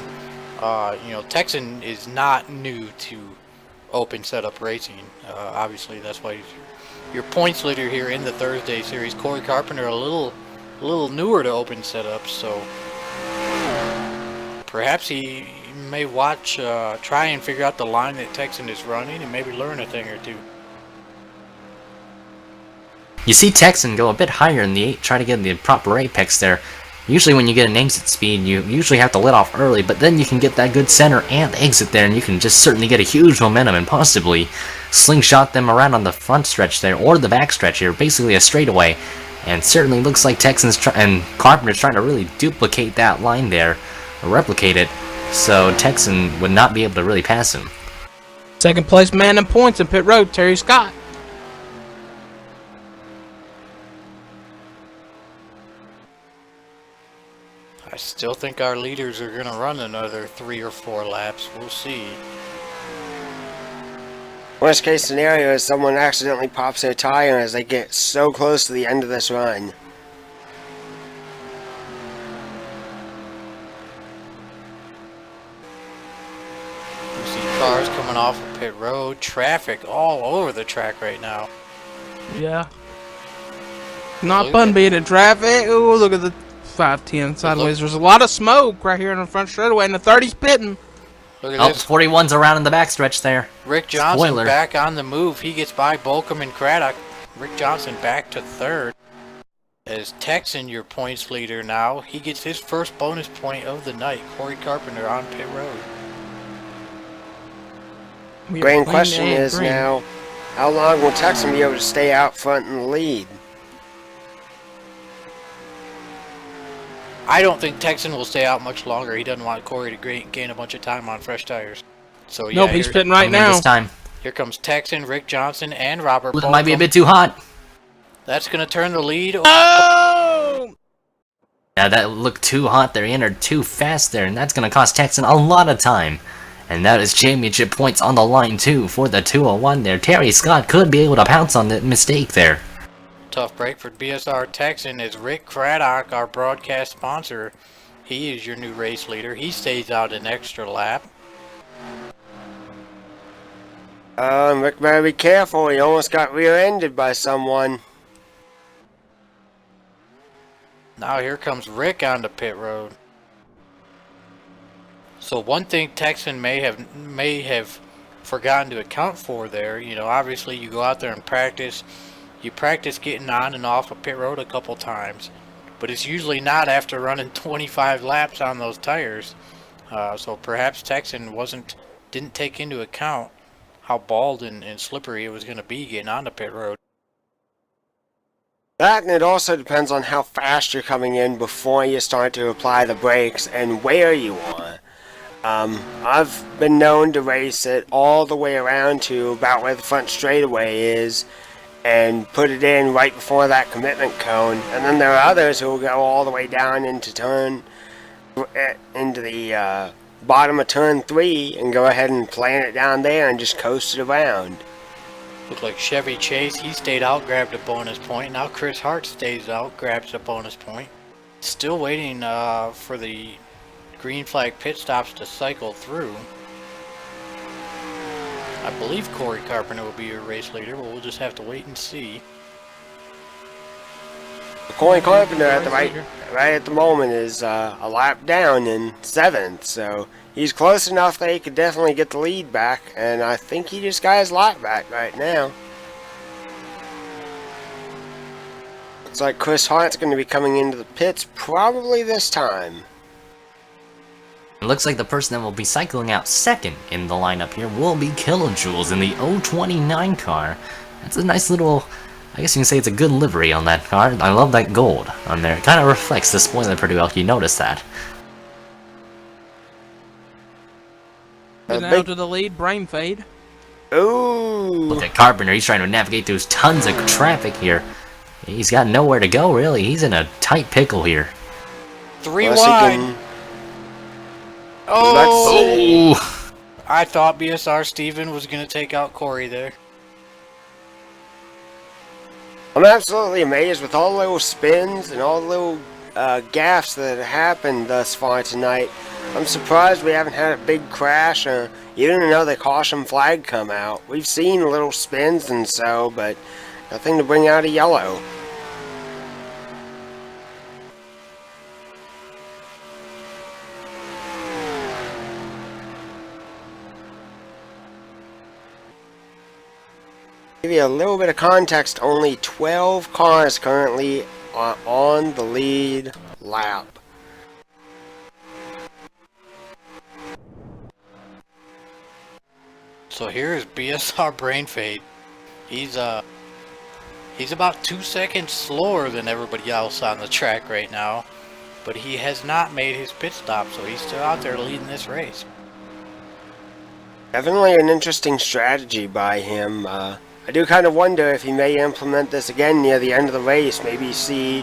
Texan is not new to open setup racing. Obviously, that's why he's your points leader here in the Thursday series. Corey Carpenter a little newer to open setup, so perhaps he may try and figure out the line that Texan is running and maybe learn a thing or two. You see Texan go a bit higher in the 8, try to get the proper apex there. Usually when you get an exit speed, you usually have to let off early, but then you can get that good center and exit there, and you can just certainly get a huge momentum and possibly slingshot them around on the front stretch there, or the back stretch here, basically a straightaway. And certainly looks like Texan's and Carpenter's trying to really duplicate that line there, or replicate it, so Texan would not be able to really pass him. Second place man in points in pit road, Terry Scott. I still think our leaders are going to run another 3 or 4 laps. We'll see. Worst case scenario is someone accidentally pops their tire as they get so close to the end of this run. You see cars coming off of pit road. Traffic all over the track right now. Yeah. Not fun being in traffic. Ooh, look at the 510 sideways. There's a lot of smoke right here in the front straightaway, and the 30's pitting. Look at this. 41's around in the backstretch there. Rick Johnson Spoiler. back on the move. He gets by Bolcom and Craddock. Rick Johnson back to 3rd. As Texan, your points leader now, he gets his first bonus point of the night. Corey Carpenter on pit road. Grand question is now, how long will Texan be able to stay out front in the lead? I don't think Texan will stay out much longer. He doesn't want Corey to gain a bunch of time on fresh tires. So yeah, nope, he's pitting right now. This time. Here comes Texan, Rick Johnson, and Robert It might be a bit too hot. That's going to turn the lead. Oh! Yeah, that looked too hot there. He entered too fast there, and that's going to cost Texan a lot of time. And that is championship points on the line, too, for the 201 there. Terry Scott could be able to pounce on that mistake there. Tough break for BSR Texan as Rick Craddock, our broadcast sponsor, he is your new race leader. He stays out an extra lap. Rick better be careful. He almost got rear-ended by someone. Now here comes Rick onto pit road. So one thing Texan may have forgotten to account for there, obviously you go out there and practice. You practice getting on and off a pit road a couple times, but it's usually not after running 25 laps on those tires. So perhaps Texan wasn't didn't take into account how bald and slippery it was going to be getting onto pit road. That, and it also depends on how fast you're coming in before you start to apply the brakes and where you are. I've been known to race it all the way around to about where the front straightaway is and put it in right before that commitment cone. And then there are others who will go all the way down into the bottom of turn 3 and go ahead and plant it down there and just coast it around. Looked like Chevy Chase, he stayed out, grabbed a bonus point. Now Chris Hart stays out, grabs a bonus point. Still waiting for the green flag pit stops to cycle through. I believe Corey Carpenter will be your race leader, but we'll just have to wait and see. Corey Carpenter at the right at the moment is a lap down in 7th, so he's close enough that he could definitely get the lead back, and I think he just got his lap back right now. Looks like Chris Hart's going to be coming into the pits probably this time. It looks like the person that will be cycling out second in the lineup here will be Kilojoules in the 029 car. That's a nice little, I guess you can say it's a good livery on that car. I love that gold on there. It kind of reflects the spoiler pretty well if you notice that. Now to the lead, brain fade. Ooh! Look at Carpenter, he's trying to navigate through tons of traffic here. He's got nowhere to go, really. He's in a tight pickle here. 3 wide. Oh! I thought BSR Steven was going to take out Corey there. I'm absolutely amazed with all the little spins and all the little gaffes that have happened thus far tonight. I'm surprised we haven't had a big crash or even another caution flag come out. We've seen little spins and so, but nothing to bring out a yellow. Give you a little bit of context, only 12 cars currently are on the lead lap. So here's BSR Brain Fade. He's about 2 seconds slower than everybody else on the track right now, but he has not made his pit stop, so he's still out there leading this race. Definitely an interesting strategy by him. I do kind of wonder if he may implement this again near the end of the race. Maybe see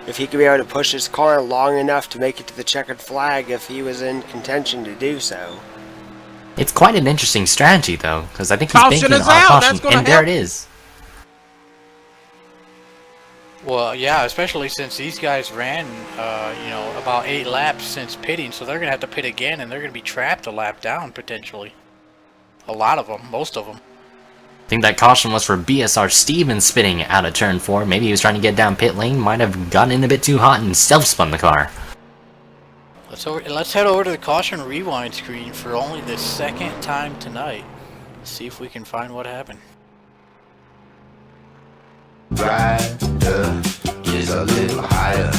if he could be able to push his car long enough to make it to the checkered flag if he was in contention to do so. It's quite an interesting strategy, though, because I think he's Caution banking is on out. caution, That's gonna and there help. it is. Well, yeah, especially since these guys ran, about 8 laps since pitting, so they're going to have to pit again, and they're going to be trapped a lap down, potentially. A lot of them, most of them. I think that caution was for BSR Stevens spinning out of turn 4. Maybe he was trying to get down pit lane, might have gotten in a bit too hot and self-spun the car. Let's head over to the caution rewind screen for only the 2nd time tonight. See if we can find what happened. Rider is a little higher.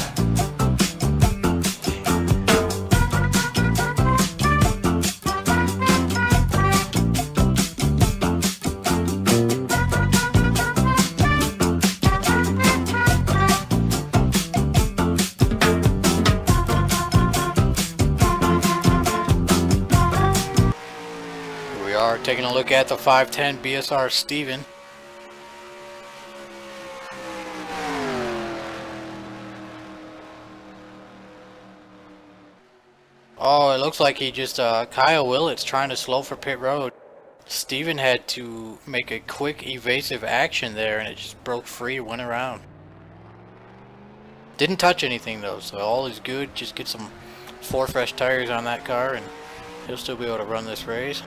We are taking a look at the 510 BSR Steven. Oh, it looks like he just, Kyle Willett's trying to slow for pit road. Steven had to make a quick evasive action there and it just broke free, went around. Didn't touch anything though, so all is good. Just get some 4 fresh tires on that car and he'll still be able to run this race.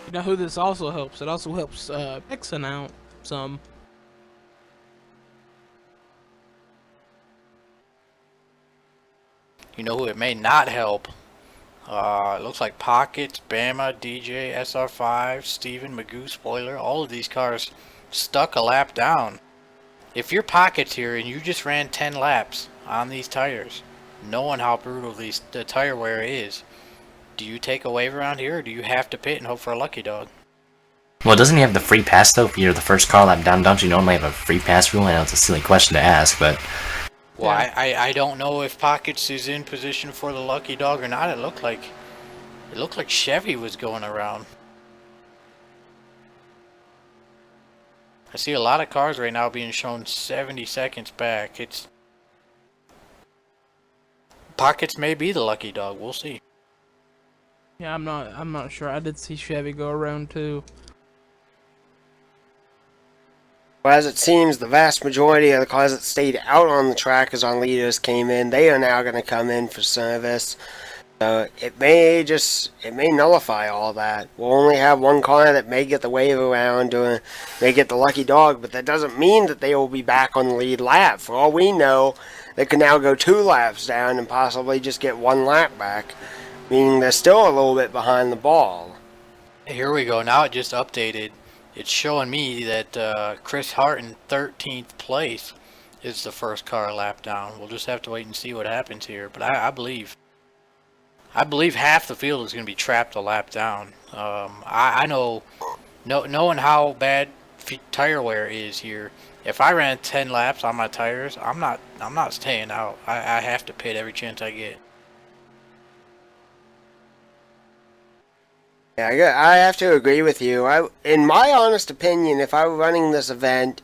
You know who this also helps? It also helps Mixon out some. You know who it may not help? It looks like Pockets, Bama, DJ, SR5, Steven, Magoo, Spoiler, all of these cars stuck a lap down. If you're Pockets here and you just ran 10 laps on these tires, knowing how brutal the tire wear is, do you take a wave around here, or do you have to pit and hope for a lucky dog? Well, doesn't he have the free pass though? If you're the first car lap down, don't you normally have a free pass rule? I know it's a silly question to ask, but Well, I don't know if Pockets is in position for the lucky dog or not. It looked like Chevy was going around. I see a lot of cars right now being shown 70 seconds back. Pockets may be the lucky dog. We'll see. Yeah, I'm not sure. I did see Chevy go around too. Well, as it seems, the vast majority of the cars that stayed out on the track as our leaders came in, they are now going to come in for service. So it may nullify all that. We'll only have one car that may get the wave around or may get the lucky dog, but that doesn't mean that they will be back on the lead lap. For all we know, they can now go 2 laps down and possibly just get 1 lap back, meaning they're still a little bit behind the ball. Here we go. Now it just updated. It's showing me that Chris Hart in 13th place is the first car a lap down. We'll just have to wait and see what happens here. But I believe half the field is going to be trapped a lap down. I know, knowing how bad tire wear is here, if I ran 10 laps on my tires, I'm not staying out. I have to pit every chance I get. Yeah, I have to agree with you. In my honest opinion, if I were running this event,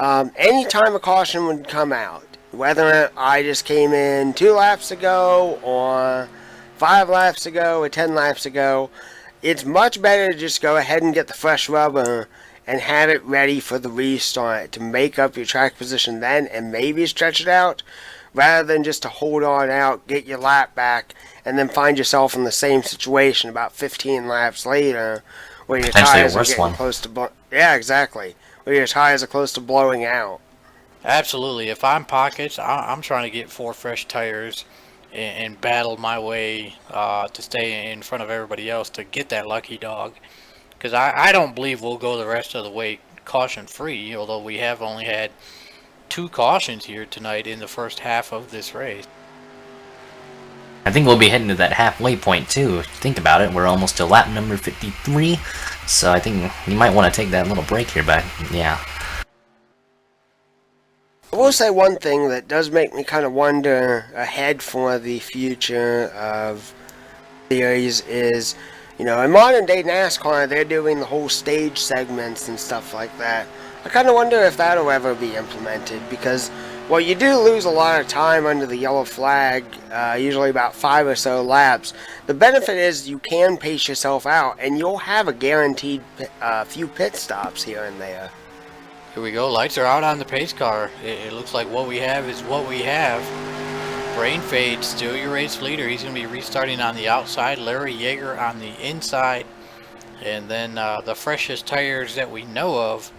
any time a caution would come out, whether I just came in 2 laps ago or 5 laps ago or 10 laps ago, it's much better to just go ahead and get the fresh rubber and have it ready for the restart to make up your track position then and maybe stretch it out, rather than just to hold on out, get your lap back, and then find yourself in the same situation about 15 laps later, where your tires are getting close to where your tires are close to blowing out. Absolutely. If I'm Pockets, I'm trying to get 4 fresh tires and battle my way to stay in front of everybody else to get that lucky dog. Because I don't believe we'll go the rest of the way caution free, although we have only had 2 cautions here tonight in the first half of this race. I think we'll be heading to that halfway point too. Think about it, we're almost to lap number 53, so I think you might want to take that little break here, but yeah. I will say one thing that does make me kind of wonder ahead for the future of series is, in modern day NASCAR, they're doing the whole stage segments and stuff like that. I kind of wonder if that'll ever be implemented, because while you do lose a lot of time under the yellow flag, usually about 5 or so laps, the benefit is you can pace yourself out, and you'll have a guaranteed few pit stops here and there. Here we go. Lights are out on the pace car. It looks like what we have is what we have. Brain Fade, still your race leader. He's going to be restarting on the outside. Larry Yeager on the inside. And then the freshest tires that we know of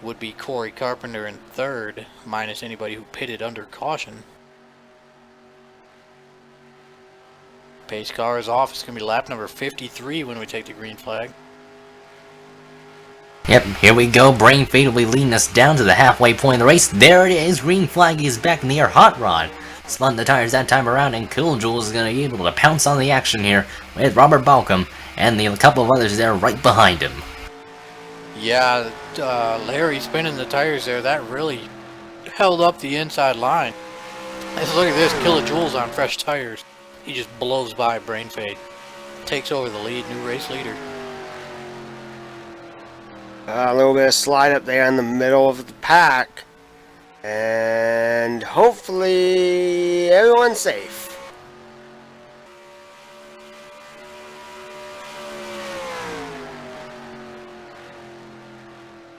would be Corey Carpenter in 3rd, minus anybody who pitted under caution. Pace car is off. It's going to be lap number 53 when we take the green flag. Yep, here we go. Brain Fade will be leading us down to the halfway point of the race. There it is. Green flag is back in the air. Hot Rod spun the tires that time around, and Cool Jules is going to be able to pounce on the action here with Robert Balcom and a couple of others there right behind him. Yeah, Larry spinning the tires there, that really held up the inside line. Let's look at this, kilojoules on fresh tires. He just blows by Brain Fade. Takes over the lead, new race leader. A little bit of slide up there in the middle of the pack. And hopefully everyone's safe.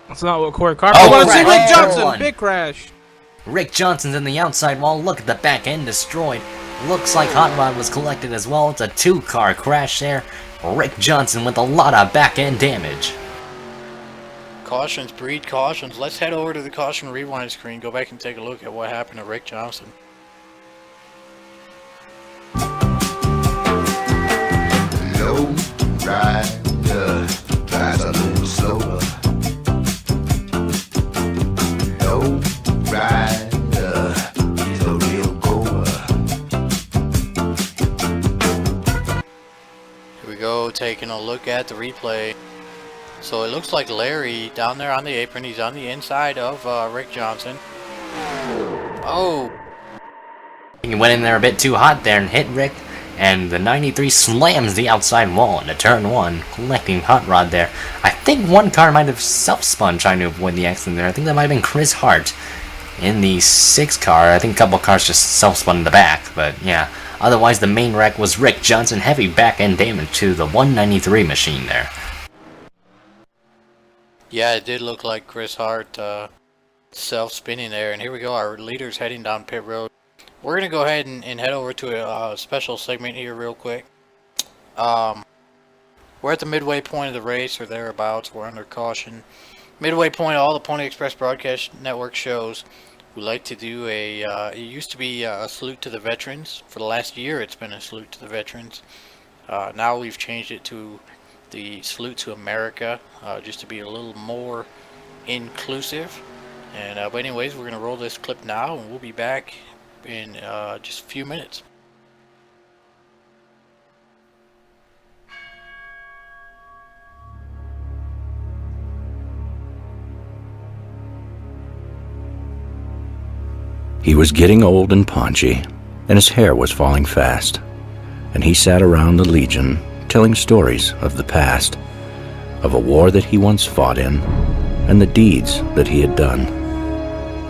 That's not what Corey Carpenter wants to see. Rick Johnson, big crash. Rick Johnson's in the outside wall. Look at the back end destroyed. Looks like Hot Rod was collected as well. It's a 2-car crash there. Rick Johnson with a lot of back end damage. Cautions breed cautions. Let's head over to the caution rewind screen. Go back and take a look at what happened to Rick Johnson. Low rider, drives a little slower. Low rider, he's a real goer. go taking a look at the replay. So it looks like Larry down there on the apron. He's on the inside of Rick Johnson. Oh. He went in there a bit too hot there and hit Rick. And the 93 slams the outside wall into turn 1, collecting Hot Rod there. I think one car might have self-spun trying to avoid the accident there. I think that might have been Chris Hart in the 6 car. I think a couple cars just self-spun in the back, but yeah. Otherwise, the main wreck was Rick Johnson, heavy back-end damage to the 193 machine there. Yeah, it did look like Chris Hart self-spinning there. And here we go, our leader's heading down pit road. We're going to go ahead and head over to a special segment here real quick. We're at the midway point of the race or thereabouts. We're under caution. Midway point, all the Pony Express Broadcast Network shows. We like to do it used to be a salute to the veterans. For the last year it's been a salute to the veterans. Now we've changed it to the salute to America, just to be a little more inclusive. And but anyways, we're going to roll this clip now and we'll be back in just a few minutes. He was getting old and paunchy, and his hair was falling fast, and he sat around the Legion telling stories of the past, of a war that he once fought in, and the deeds that he had done.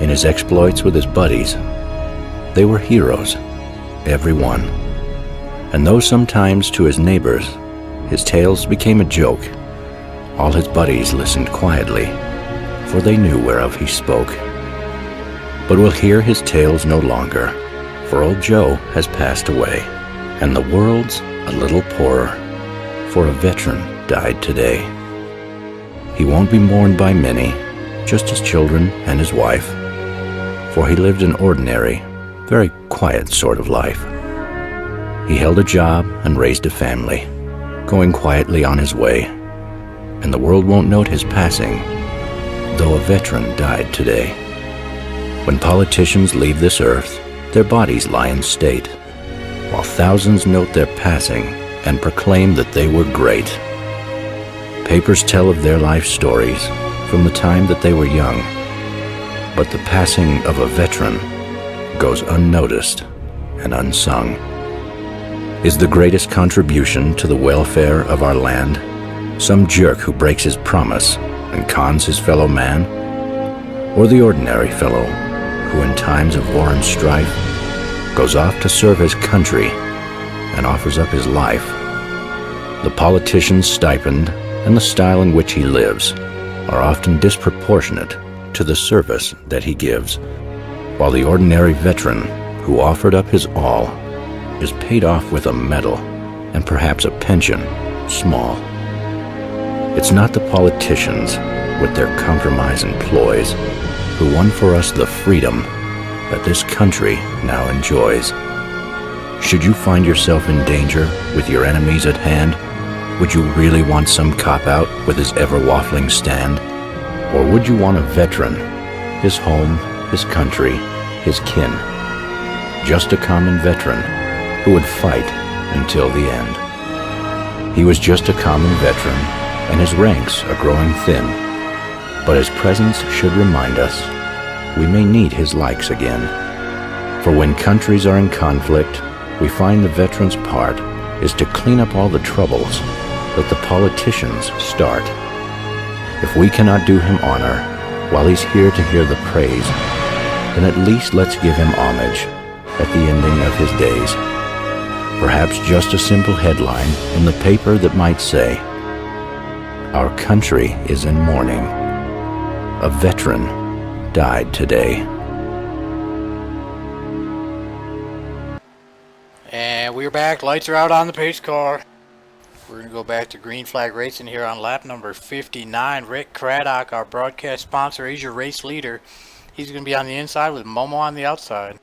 In his exploits with his buddies, they were heroes, every one. And though sometimes to his neighbors his tales became a joke, all his buddies listened quietly, for they knew whereof he spoke. But we'll hear his tales no longer, for old Joe has passed away, and the world's a little poorer, for a veteran died today. He won't be mourned by many, just his children and his wife, for he lived an ordinary, very quiet sort of life. He held a job and raised a family, going quietly on his way, and the world won't note his passing, though a veteran died today. When politicians leave this earth, their bodies lie in state, while thousands note their passing and proclaim that they were great. Papers tell of their life stories from the time that they were young, but the passing of a veteran goes unnoticed and unsung. Is the greatest contribution to the welfare of our land some jerk who breaks his promise and cons his fellow man, or the ordinary fellow who in times of war and strife goes off to serve his country and offers up his life? The politician's stipend and the style in which he lives are often disproportionate to the service that he gives, while the ordinary veteran who offered up his all is paid off with a medal and perhaps a pension, small. It's not the politicians with their compromise and ploys who won for us the freedom that this country now enjoys. Should you find yourself in danger with your enemies at hand, would you really want some cop-out with his ever-waffling stand? Or would you want a veteran, his home, his country, his kin, just a common veteran who would fight until the end? He was just a common veteran, and his ranks are growing thin, but his presence should remind us we may need his likes again. For when countries are in conflict, we find the veteran's part is to clean up all the troubles that the politicians start. If we cannot do him honor while he's here to hear the praise, then at least let's give him homage at the ending of his days. Perhaps just a simple headline in the paper that might say, "Our country is in mourning. A veteran died today." And we're back. Lights are out on the pace car. We're going to go back to Green Flag Racing here on lap number 59. Rick Craddock, our broadcast sponsor, he's your race leader. He's going to be on the inside with Momo on the outside.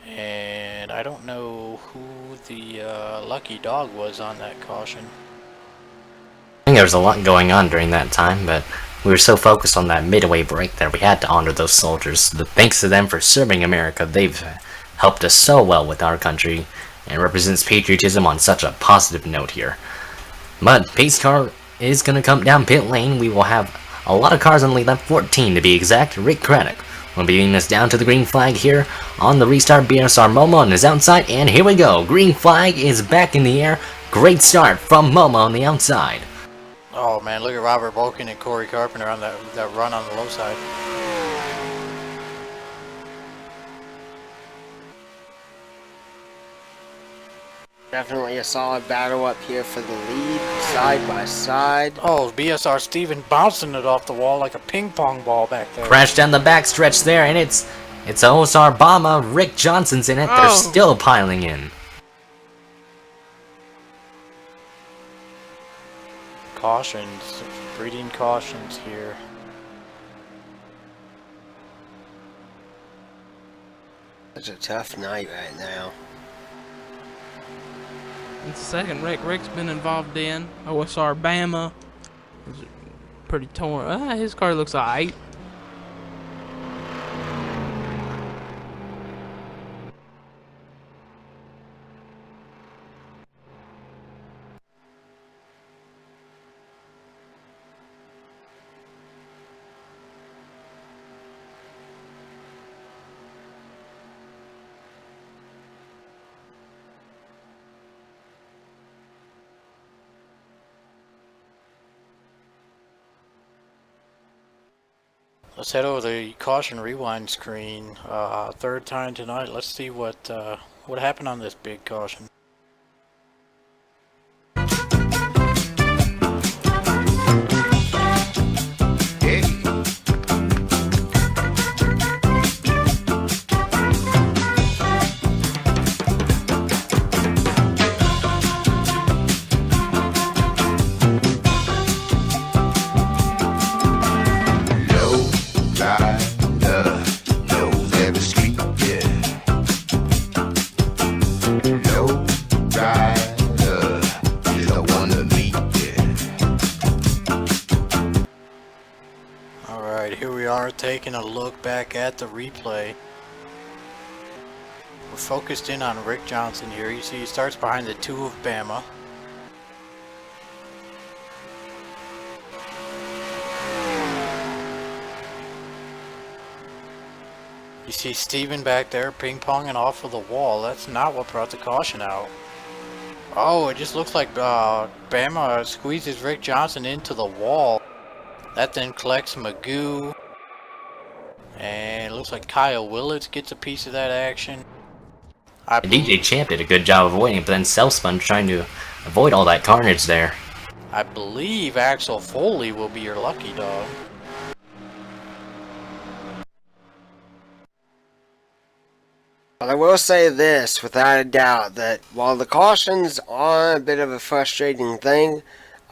And I don't know who the lucky dog was on that caution. I think there was a lot going on during that time, but we were so focused on that midway break that we had to honor those soldiers. Thanks to them for serving America. They've helped us so well with our country, and represents patriotism on such a positive note here. But pace car is going to come down pit lane. We will have a lot of cars on lead lap 14 to be exact. Rick Craddock will be leading us down to the green flag here on the restart. BSR Momo on his outside, and here we go. Green flag is back in the air. Great start from Momo on the outside. Oh man, look at Robert Balkin and Corey Carpenter on that run on the low side. Definitely a solid battle up here for the lead, side by side. Oh, BSR Steven bouncing it off the wall like a ping pong ball back there. Crashed down the backstretch there, and it's OSR Bama. Rick Johnson's in it. They're still piling in. Cautions, breeding cautions here. It's a tough night right now. It's the second wreck Rick's been involved in. OSR Bama. It's pretty torn. His car looks alright. Let's head over the caution rewind screen. Third time tonight. Let's see what happened on this big caution. Taking a look back at the replay. We're focused in on Rick Johnson here. You see he starts behind the 2 of Bama. You see Steven back there ping-ponging off of the wall. That's not what brought the caution out. Oh, it just looks like Bama squeezes Rick Johnson into the wall. That then collects Magoo. And it looks like Kyle Willits gets a piece of that action. DJ Champ did a good job of avoiding it, but then Self-Spun trying to avoid all that carnage there. I believe Axel Foley will be your lucky dog. But I will say this, without a doubt, that while the cautions are a bit of a frustrating thing,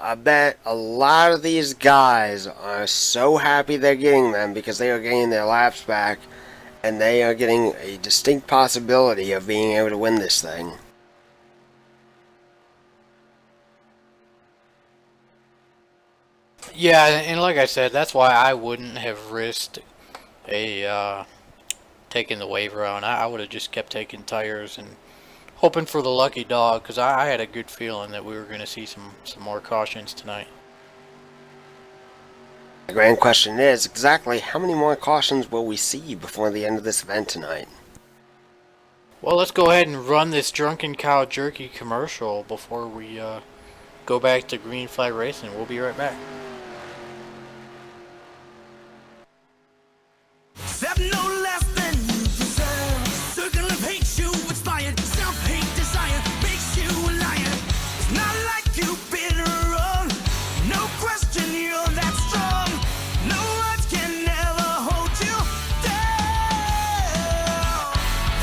I bet a lot of these guys are so happy they're getting them because they are getting their laps back and they are getting a distinct possibility of being able to win this thing. Yeah, and like I said, that's why I wouldn't have risked taking the waiver on. I would have just kept taking tires and hoping for the lucky dog, because I had a good feeling that we were going to see some more cautions tonight. The grand question is, exactly how many more cautions will we see before the end of this event tonight? Well, let's go ahead and run this Drunken Cow Jerky commercial before we go back to green flag racing. We'll be right back. No less than you deserve. Circle of hate you inspired. Self-hate desire makes you a liar. It's not like you've been wrong. No question you're that strong. No words can ever hold you down.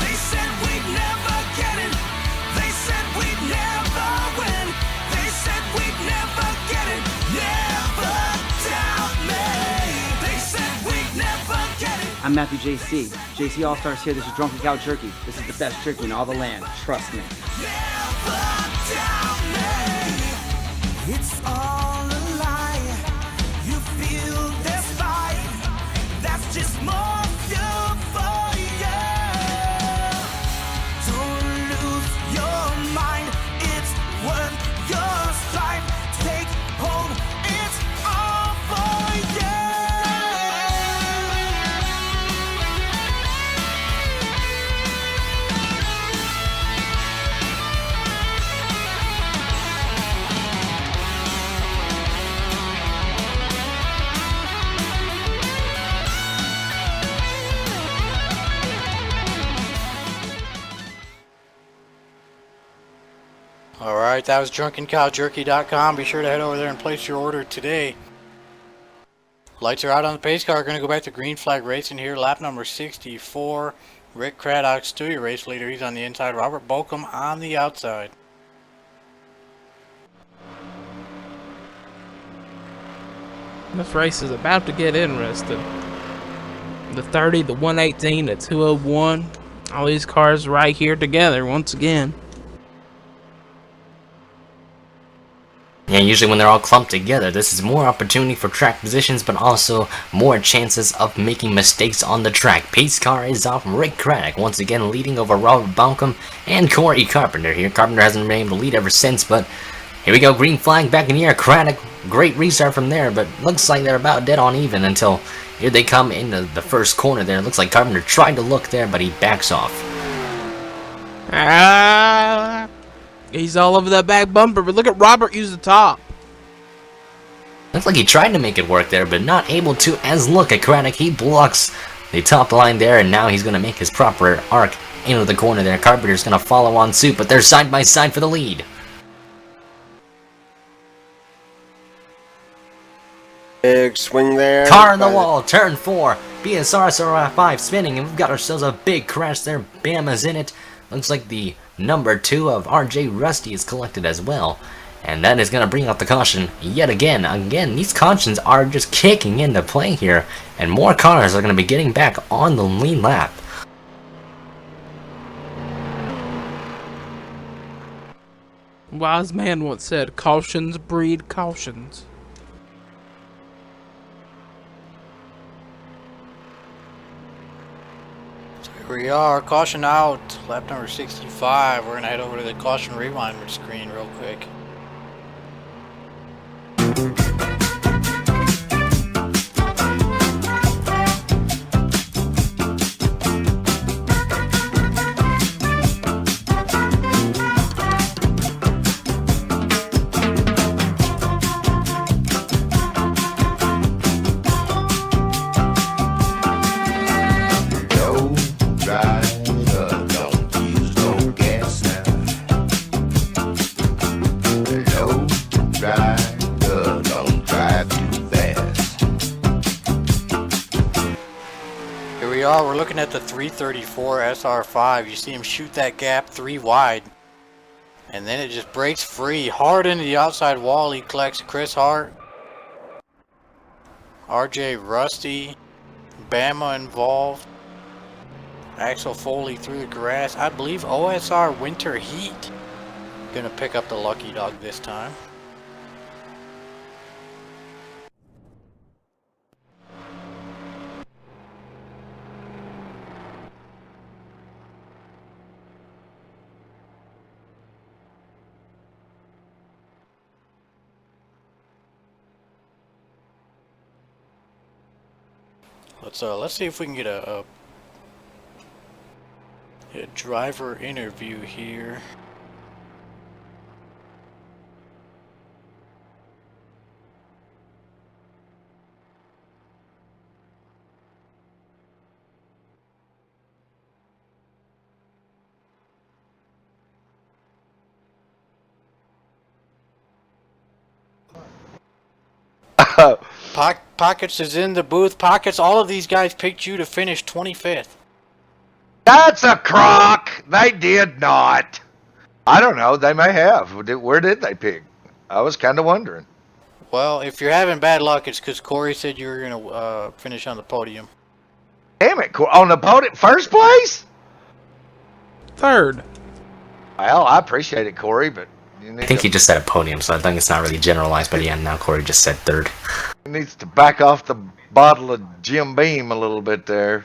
They said we'd never get it. They said we'd never win. They said we'd never get it. Never doubt me. They said we'd never get it. I'm Matthew JC. JC All-Stars here. This is Drunken Cow Jerky. This is the best jerky in all the land. Trust me. Never doubt me. It's all a lie. You feel this fight. That's just more fuel for you. Don't lose your Alright, that was drunkencowjerky.com. Be sure to head over there and place your order today. Lights are out on the pace car. We're going to go back to green flag racing here. Lap number 64. Rick Craddock, still your race leader. He's on the inside. Robert Bolcom on the outside. This race is about to get interesting. The 30, the 118, the 201. All these cars right here together once again. Yeah, usually when they're all clumped together, this is more opportunity for track positions, but also more chances of making mistakes on the track. Pace car is off. Rick Craddock once again leading over Robert Balcom and Corey Carpenter here. Carpenter hasn't been able to lead ever since, but here we go. Green flag back in the air. Craddock, great restart from there, but looks like they're about dead on even until here they come into the first corner there. Looks like Carpenter tried to look there, but he backs off. He's all over that back bumper, but look at Robert use the top. Looks like he tried to make it work there, but not able to, as look at Craddock. He blocks the top line there, and now he's going to make his proper arc into the corner there. Carpenter's going to follow on suit, but they're side by side for the lead. Big swing there. Car on the wall, turn 4. BSR SR5 spinning, and we've got ourselves a big crash there. Bama's in it. Looks like the number 2 of RJ Rusty is collected as well. And that is going to bring out the caution yet again. Again, these cautions are just kicking into play here. And more cars are going to be getting back on the lead lap. Wise man once said, cautions breed cautions. Here we are, caution out, lap number 65. We're going to head over to the caution rewind screen real quick. We're looking at the 334 SR5. You see him shoot that gap 3 wide. And then it just breaks free. Hard into the outside wall. He collects Chris Hart. RJ Rusty. Bama involved. Axel Foley through the grass. I believe OSR Winter Heat gonna pick up the lucky dog this time. Let's see if we can get a driver interview here. Pockets is in the booth. Pockets, all of these guys picked you to finish 25th. That's a crock. They did not. I don't know. They may have. Where did they pick? I was kind of wondering. Well, if you're having bad luck, it's because Corey said you were going to finish on the podium. Damn it. On the podium? First place? Third. Well, I appreciate it, Corey, but... I think he just said a podium, so I think it's not really generalized, but yeah, now Corey just said third. He needs to back off the bottle of Jim Beam a little bit there.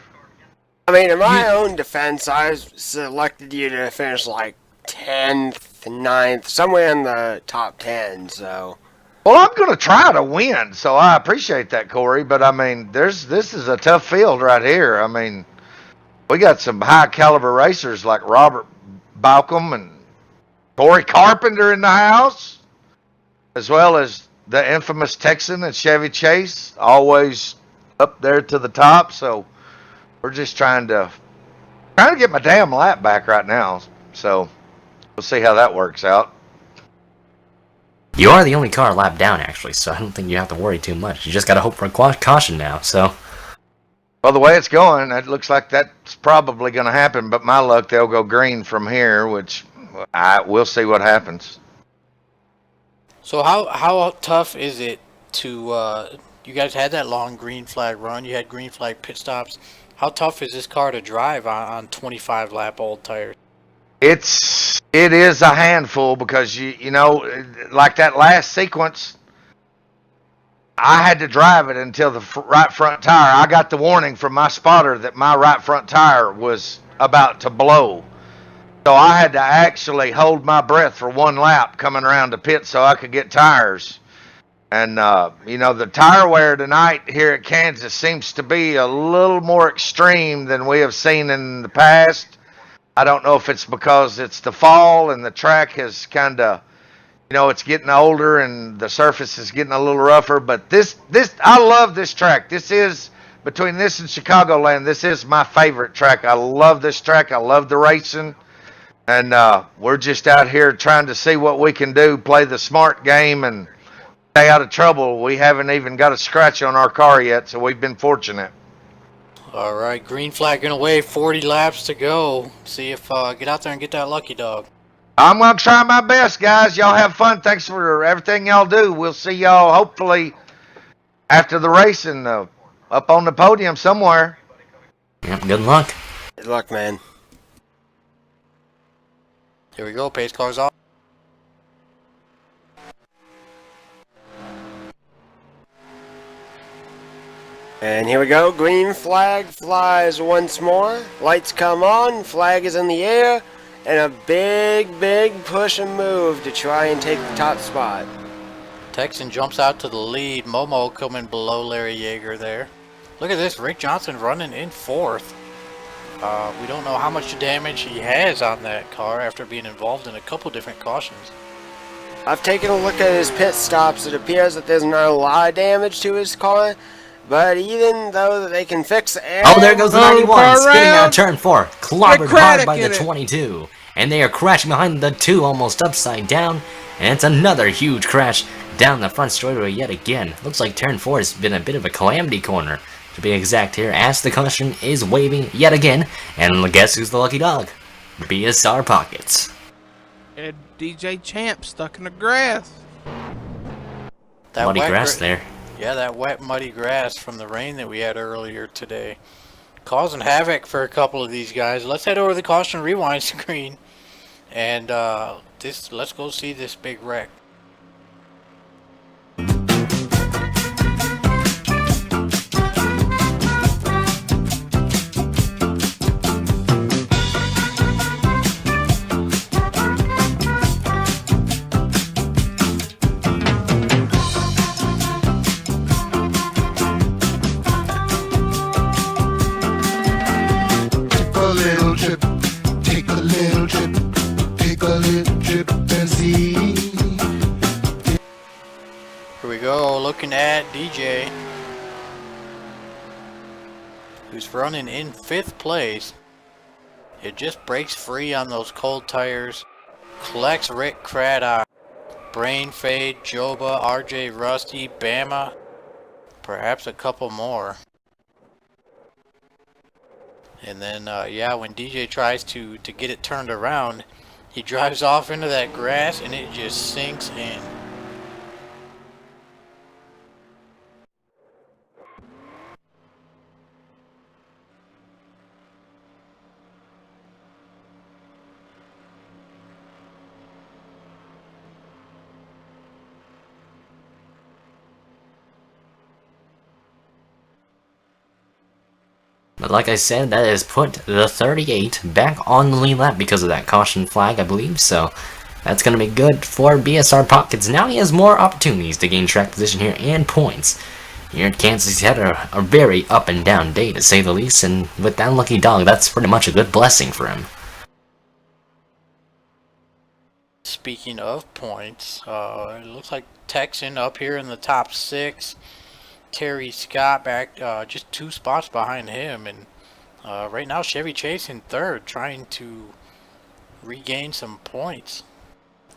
I mean, in my own defense, I selected you to finish like 10th, 9th, somewhere in the top 10, so... Well, I'm going to try to win, so I appreciate that, Corey, but I mean, this is a tough field right here. I mean, we got some high-caliber racers like Robert Balcom and Corey Carpenter in the house, as well as the infamous Texan and Chevy Chase, always up there to the top. So we're just trying to get my damn lap back right now. So we'll see how that works out. You are the only car a lap down, actually, so I don't think you have to worry too much. You just gotta hope for a caution now, so... Well, the way it's going, it looks like that's probably going to happen, but my luck, they'll go green from here, which we'll see what happens. So how tough is it to, you guys had that long green flag run, you had green flag pit stops. How tough is this car to drive on 25 lap old tires? It is a handful because, you know, like that last sequence, I had to drive it until the right front tire. I got the warning from my spotter that my right front tire was about to blow. So I had to actually hold my breath for one lap coming around the pit so I could get tires. And, you know, the tire wear tonight here at Kansas seems to be a little more extreme than we have seen in the past. I don't know if it's because it's the fall and the track has kind of, you know, it's getting older and the surface is getting a little rougher, but this, I love this track. This is, between this and Chicagoland, this is my favorite track. I love this track. I love the racing. And we're just out here trying to see what we can do, play the smart game and stay out of trouble. We haven't even got a scratch on our car yet, so we've been fortunate. All right, green flag away, 40 laps to go. See if, get out there and get that lucky dog. I'm going to try my best, guys. Y'all have fun. Thanks for everything y'all do. We'll see y'all hopefully after the race and up on the podium somewhere. Yep, good luck. Good luck, man. Here we go, pace car's off. And here we go, green flag flies once more. Lights come on, flag is in the air. And a big push and move to try and take the top spot. Texan jumps out to the lead. Momo coming below Larry Yeager there. Look at this, Rick Johnson running in fourth. We don't know how much damage he has on that car after being involved in a couple different cautions. I've taken a look at his pit stops. It appears that there's not a lot of damage to his car. But even though they can fix it... Oh, there goes the 91, spinning out of turn 4, clobbered hard Craddock by the 22. And they are crashing behind the 2, almost upside down. And it's another huge crash down the front straightaway yet again. Looks like turn 4 has been a bit of a calamity corner, to be exact here, as the caution is waving yet again. And guess who's the lucky dog? BSR Pockets. And DJ Champ stuck in the grass. That Muddy grass there. Yeah, that wet, muddy grass from the rain that we had earlier today. Causing havoc for a couple of these guys. Let's head over to the caution rewind screen. And let's go see this big wreck. Take a little trip and see. Here we go, looking at DJ, who's running in 5th place. It just breaks free on those cold tires. Collects Rick Craddock, Brain Fade, Joba, RJ Rusty, Bama, perhaps a couple more. And then, yeah, when DJ tries to get it turned around, he drives off into that grass and it just sinks in. But like I said, that has put the 38 back on the lead lap because of that caution flag, I believe. So that's going to be good for BSR Pockets. Now he has more opportunities to gain track position here and points. Here at Kansas, he's had a very up and down day, to say the least. And with that lucky dog, that's pretty much a good blessing for him. Speaking of points, it looks like Texan up here in the top 6. Terry Scott back just 2 spots behind him, and right now Chevy Chase in 3rd, trying to regain some points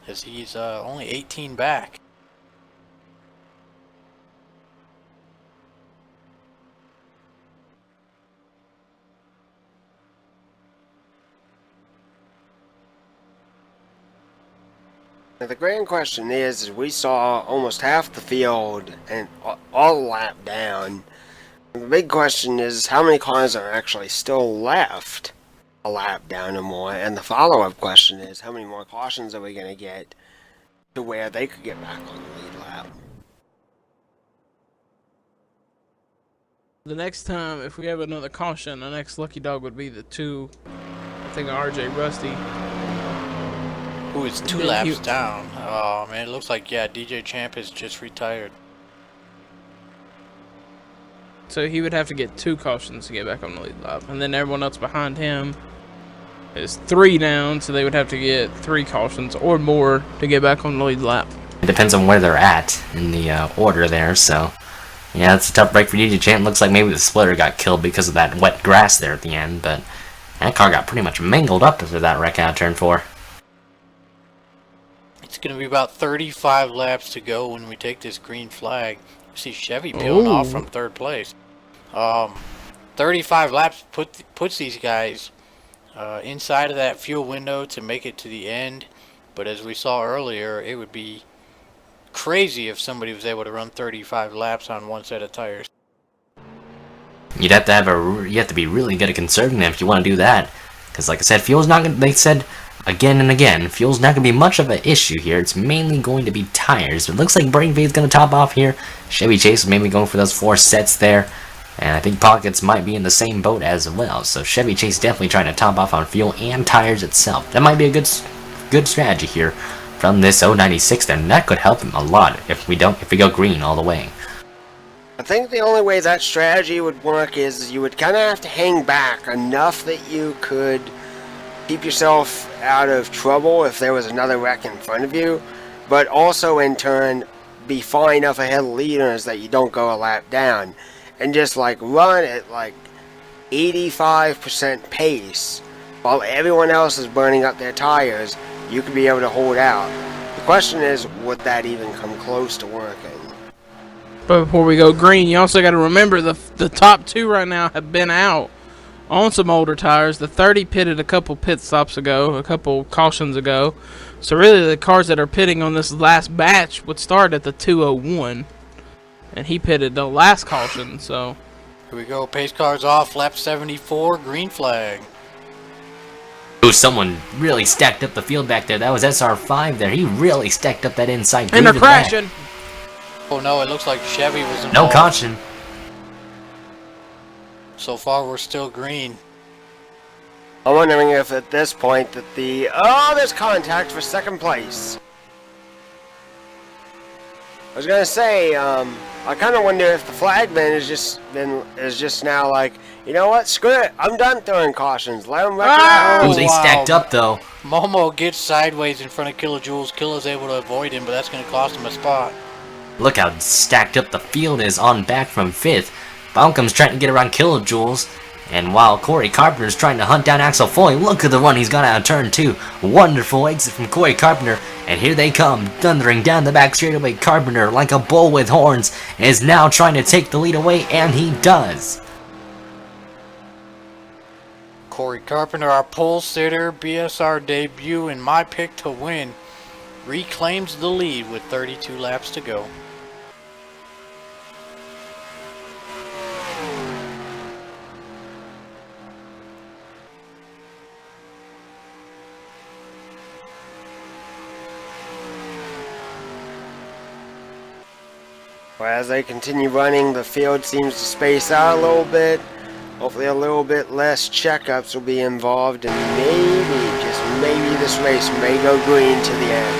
as he's only 18 back. Now, the grand question is we saw almost half the field and all lap down. The big question is how many cars are actually still left a lap down or more, and the follow-up question is how many more cautions are we going to get to where they could get back on the lead lap. The next time, if we have another caution, the next lucky dog would be the 2, I think, RJ Rusty. Who is 2 laps down. Oh, man, it looks like, yeah, DJ Champ has just retired. So he would have to get 2 cautions to get back on the lead lap. And then everyone else behind him is 3 down, so they would have to get 3 cautions or more to get back on the lead lap. It depends on where they're at in the order there, so... Yeah, it's a tough break for DJ Champ. Looks like maybe the splitter got killed because of that wet grass there at the end, but that car got pretty much mangled up after that wreck out of turn 4. It's going to be about 35 laps to go when we take this green flag. You see Chevy peeling off from 3rd place. 35 laps puts these guys inside of that fuel window to make it to the end. But as we saw earlier, it would be crazy if somebody was able to run 35 laps on one set of tires. You'd have to be really good at conserving them if you want to do that. Because like I said, fuel's not going to, they said again and again, fuel's not going to be much of an issue here. It's mainly going to be tires. It looks like Brain Fade's going to top off here. Chevy Chase is maybe going for those 4 sets there. And I think Pockets might be in the same boat as well. So Chevy Chase definitely trying to top off on fuel and tires itself. That might be a good strategy here from this 096, and that could help him a lot if we go green all the way. I think the only way that strategy would work is you would kind of have to hang back enough that you could keep yourself out of trouble if there was another wreck in front of you, but also in turn be far enough ahead of leaders that you don't go a lap down, and just like run at like 85% pace while everyone else is burning up their tires. You could be able to hold out. The question is, would that even come close to working? But before we go green, you also got to remember the top 2 right now have been out on some older tires. The 30 pitted a couple pit stops ago, a couple cautions ago. So really the cars that are pitting on this last batch would start at the 201. And he pitted the last caution, so... Here we go, pace cars off, lap 74, green flag. Ooh, someone really stacked up the field back there. That was SR5 there. He really stacked up that inside. And they're crashing. Oh no, it looks like Chevy was involved. No caution. So far, we're still green. I'm wondering if at this point that there's contact for 2nd place. I was gonna say, I kind of wonder if the flagman is just now like, you know what, screw it, I'm done throwing cautions, let them wreck it out. Ooh, they stacked up though. Momo gets sideways in front of Kilojoules. Killa's able to avoid him, but that's gonna cost him a spot. Look how stacked up the field is on back from 5th. Balcom's trying to get around Kilojoules. And while Corey Carpenter's trying to hunt down Axel Foley, look at the run he's got out of turn 2. Wonderful exit from Corey Carpenter. And here they come, thundering down the back straightaway. Carpenter, like a bull with horns, is now trying to take the lead away, and he does. Corey Carpenter, our pole sitter, BSR debut, and my pick to win, reclaims the lead with 32 laps to go. As they continue running, the field seems to space out a little bit. Hopefully a little bit less checkups will be involved, and maybe, just maybe, this race may go green to the end.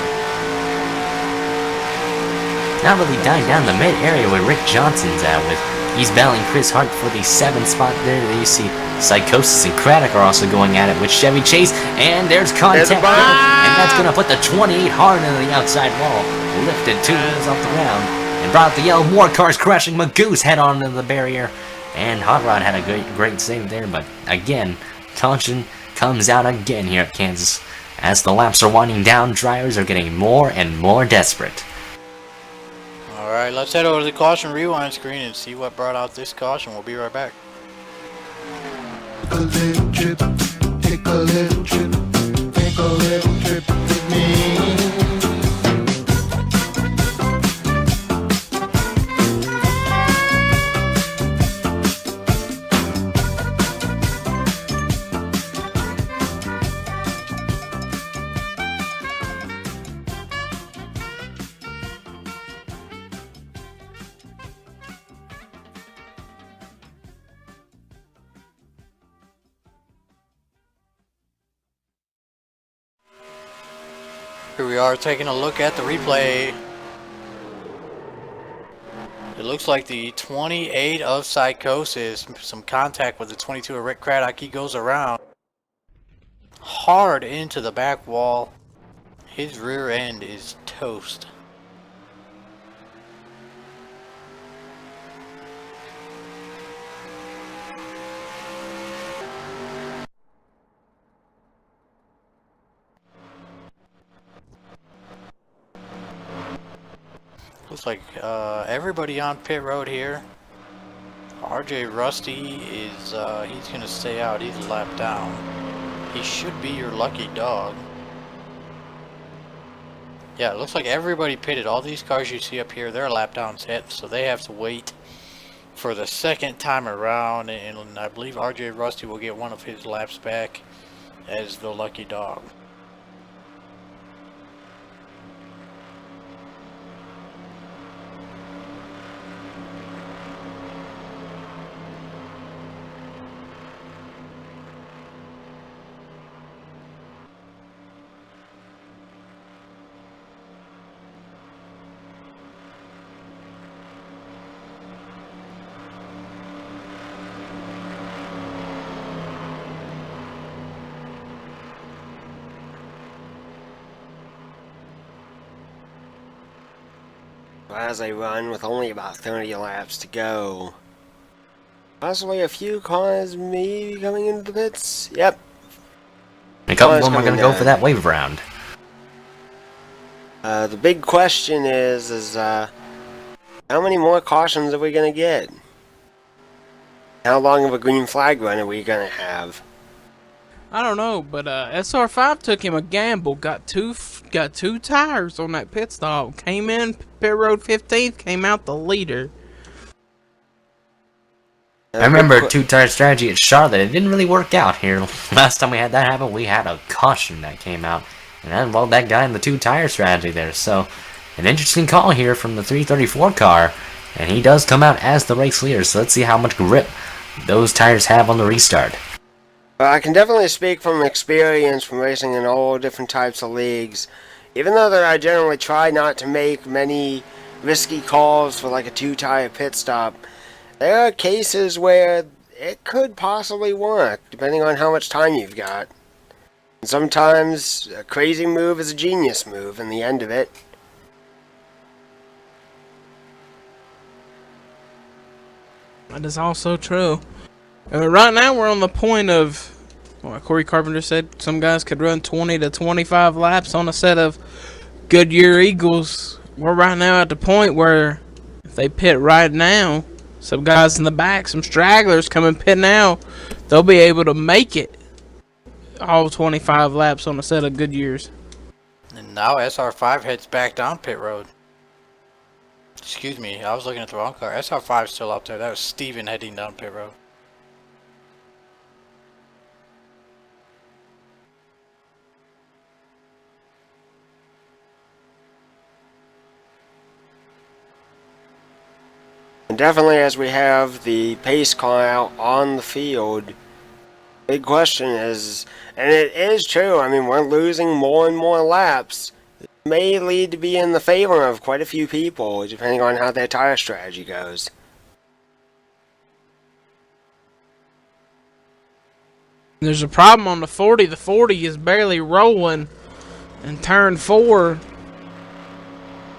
Not really dying down the mid area where Rick Johnson's at with. He's battling Chris Hart for the 7th spot there. There you see Psychosis and Craddock are also going at it with Chevy Chase, and there's contact there, and that's going to put the 28 hard into the outside wall. Lifted 2 wheels off the ground. And brought up the yellow, more cars crashing. Magoo's head on into the barrier. And Hot Rod had a great save there. But again, caution comes out again here at Kansas. As the laps are winding down, drivers are getting more and more desperate. Alright, let's head over to the caution rewind screen and see what brought out this caution. We'll be right back. Take a little trip, take a little trip, take a little trip with me. Here we are taking a look at the replay. It looks like the 28 of Psychosis, some contact with the 22 of Rick Craddock. He goes around hard into the back wall. His rear end is toast. Looks like everybody on pit road here. RJ Rusty is he's gonna stay out. He's a lap down. He should be your lucky dog. Yeah, it looks like everybody pitted. All these cars you see up here, their lap down's hit, so they have to wait for the second time around. And I believe RJ Rusty will get one of his laps back as the lucky dog. As I run with only about 30 laps to go. Possibly a few cars maybe coming into the pits. Yep. A couple of them are going to go for that wave round. The big question is how many more cautions are we going to get? How long of a green flag run are we going to have? I don't know, but SR5 took him a gamble. Got two tires on that pit stop. Came in pit road 15th. Came out the leader. I remember a two-tire strategy at Charlotte. It didn't really work out here. Last time we had that happen, we had a caution that came out, and that involved that guy in the two-tire strategy there. So, an interesting call here from the 334 car, and he does come out as the race leader. So let's see how much grip those tires have on the restart. Well, I can definitely speak from experience from racing in all different types of leagues. Even though that I generally try not to make many risky calls for like a two-tire pit stop, there are cases where it could possibly work, depending on how much time you've got. And sometimes a crazy move is a genius move in the end of it. That is also true. Right now we're on the point of, well, Corey Carpenter said some guys could run 20 to 25 laps on a set of Goodyear Eagles. We're right now at the point where if they pit right now, some guys in the back, some stragglers coming pit now, they'll be able to make it all 25 laps on a set of Goodyears. And now SR5 heads back down pit road. Excuse me, I was looking at the wrong car. SR5 is still up there. That was Steven heading down pit road. And definitely as we have the pace car out on the field, big question is, and it is true, I mean, we're losing more and more laps. It may lead to be in the favor of quite a few people, depending on how their tire strategy goes. There's a problem on the 40. The 40 is barely rolling in turn 4.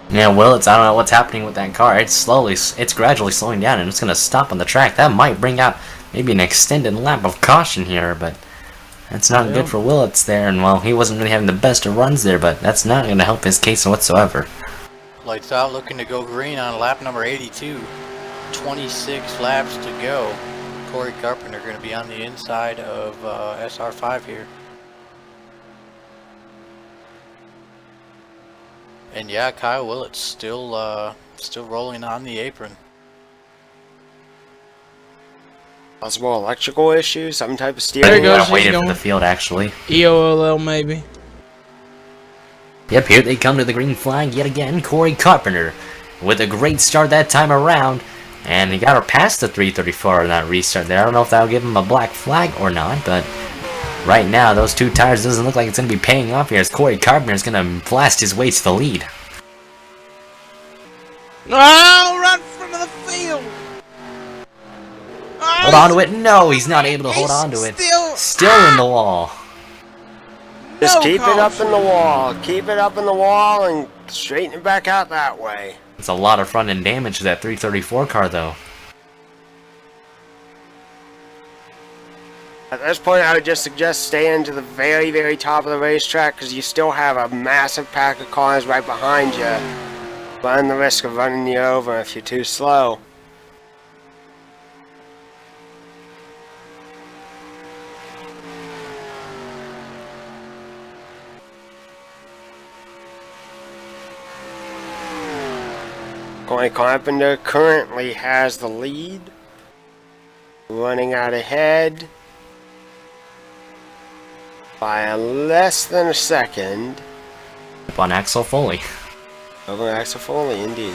Yeah, well, I don't know what's happening with that car. It's gradually slowing down, and it's going to stop on the track. That might bring out maybe an extended lap of caution here, but that's not good for Willits there. And, well, he wasn't really having the best of runs there, but that's not going to help his case whatsoever. Lights out, looking to go green on lap number 82. 26 laps to go. Corey Carpenter going to be on the inside of SR5 here. And yeah, Kyle Willits still rolling on the apron. Possible electrical issue, some type of steering. There he goes. Waiting for the field, actually. EOLL maybe. Yep, here they come to the green flag yet again. Corey Carpenter with a great start that time around. And he got her past the 334 on that restart there. I don't know if that'll give him a black flag or not, but Right now, those two tires doesn't look like it's going to be paying off here as Corey Carpenter is going to blast his way to the lead. Oh, right in front of the field. Oh, Hold on to it. No, he's not able to hold on to it. Still in the wall. Just keep it up in the wall. Keep it up in the wall and straighten it back out that way. It's a lot of front end damage to that 334 car, though. At this point, I would just suggest staying to the very, very top of the racetrack because you still have a massive pack of cars right behind you. Run the risk of running you over if you're too slow. Corey Carpenter currently has the lead. Running out ahead by less than a second. Up on Axel Foley. Over Axel Foley, indeed.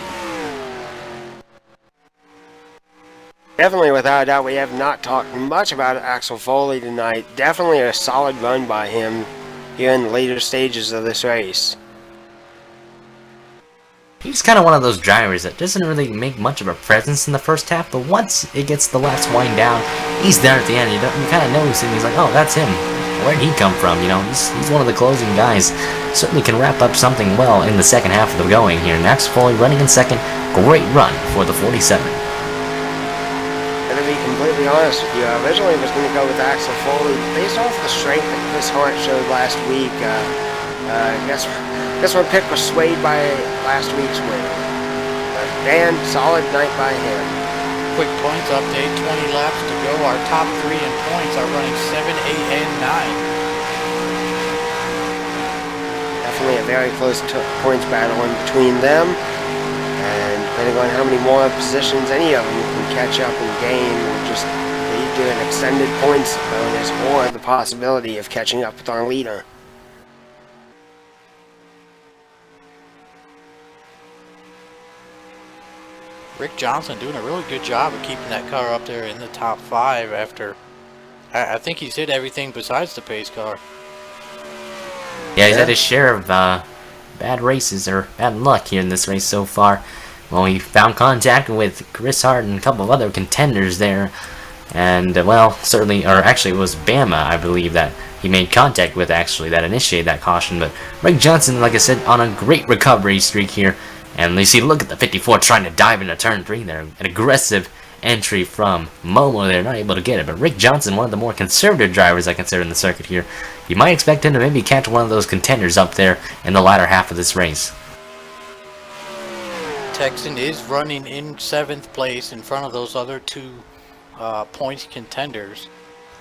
Definitely, without a doubt, we have not talked much about Axel Foley tonight. Definitely a solid run by him here in the later stages of this race. He's kind of one of those drivers that doesn't really make much of a presence in the first half, but once it gets the laps wind down, he's there at the end. You kind of notice him. He's like, oh, that's him. Where'd he come from? You know, he's one of the closing guys. Certainly can wrap up something well in the second half of the going here. Axel Foley running in second. Great run for the 47. And to be completely honest with you, I originally was going to go with Axel Foley based off the strength that Chris Hart showed last week. I guess my pick was swayed by last week's win. But man, solid night by him. Quick points update, 20 laps to go. Our top three in points are running 7, 8, and 9. Definitely a very close points battle in between them. And depending on how many more positions any of them can catch up and gain, will just lead to an extended points bonus or the possibility of catching up with our leader. Rick Johnson doing a really good job of keeping that car up there in the top 5 after... I think he's hit everything besides the pace car. Yeah, he's had his share of bad races, or bad luck here in this race so far. Well, he found contact with Chris Hart and a couple of other contenders there. And, well, certainly, or actually it was Bama, I believe, that he made contact with, actually, that initiated that caution. But Rick Johnson, like I said, on a great recovery streak here. And you see, look at the 54 trying to dive into turn 3 there. An aggressive entry from Momo there, not able to get it. But Rick Johnson, one of the more conservative drivers I consider in the circuit here. You might expect him to maybe catch one of those contenders up there in the latter half of this race. Texan is running in 7th place in front of those other two points contenders.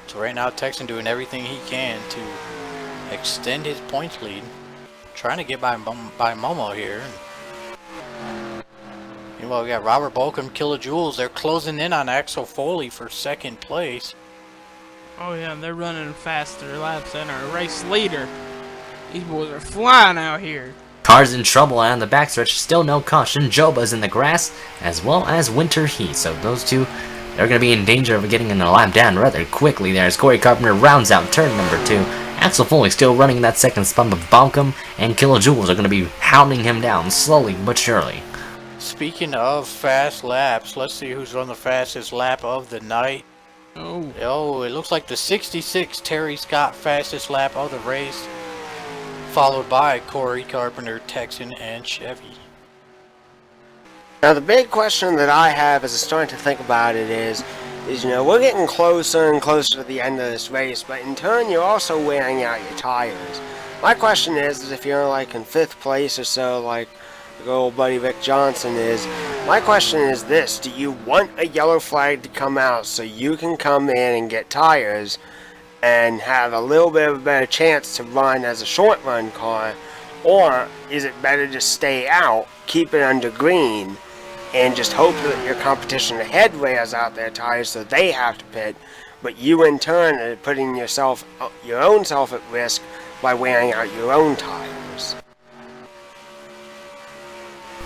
So right now, Texan doing everything he can to extend his points lead. Trying to get by Momo here. Well, we got Robert Bolcom, Kilojoules. They're closing in on Axel Foley for 2nd place. Oh yeah, and they're running faster laps than our race leader. These boys are flying out here. Cars in trouble on the backstretch. Still no caution. Joba's in the grass, as well as Winter Heat. So those two, they're going to be in danger of getting in a lap down rather quickly there as Corey Carpenter rounds out turn number 2. Axel Foley still running in that second spot, but Balcom and Kilojoules are going to be hounding him down slowly but surely. Speaking of fast laps, let's see who's run the fastest lap of the night. Oh, it looks like the 66 Terry Scott fastest lap of the race, followed by Corey Carpenter, Texan, and Chevy. Now the big question that I have as I'm starting to think about it is you know, we're getting closer and closer to the end of this race, but in turn you're also wearing out your tires. My question is if you're like in 5th place or so, like good old buddy Rick Johnson is, my question is this: do you want a yellow flag to come out so you can come in and get tires and have a little bit of a better chance to run as a short run car, or is it better to stay out, keep it under green, and just hope that your competition ahead wears out their tires so they have to pit, but you in turn are putting your own self at risk by wearing out your own tires?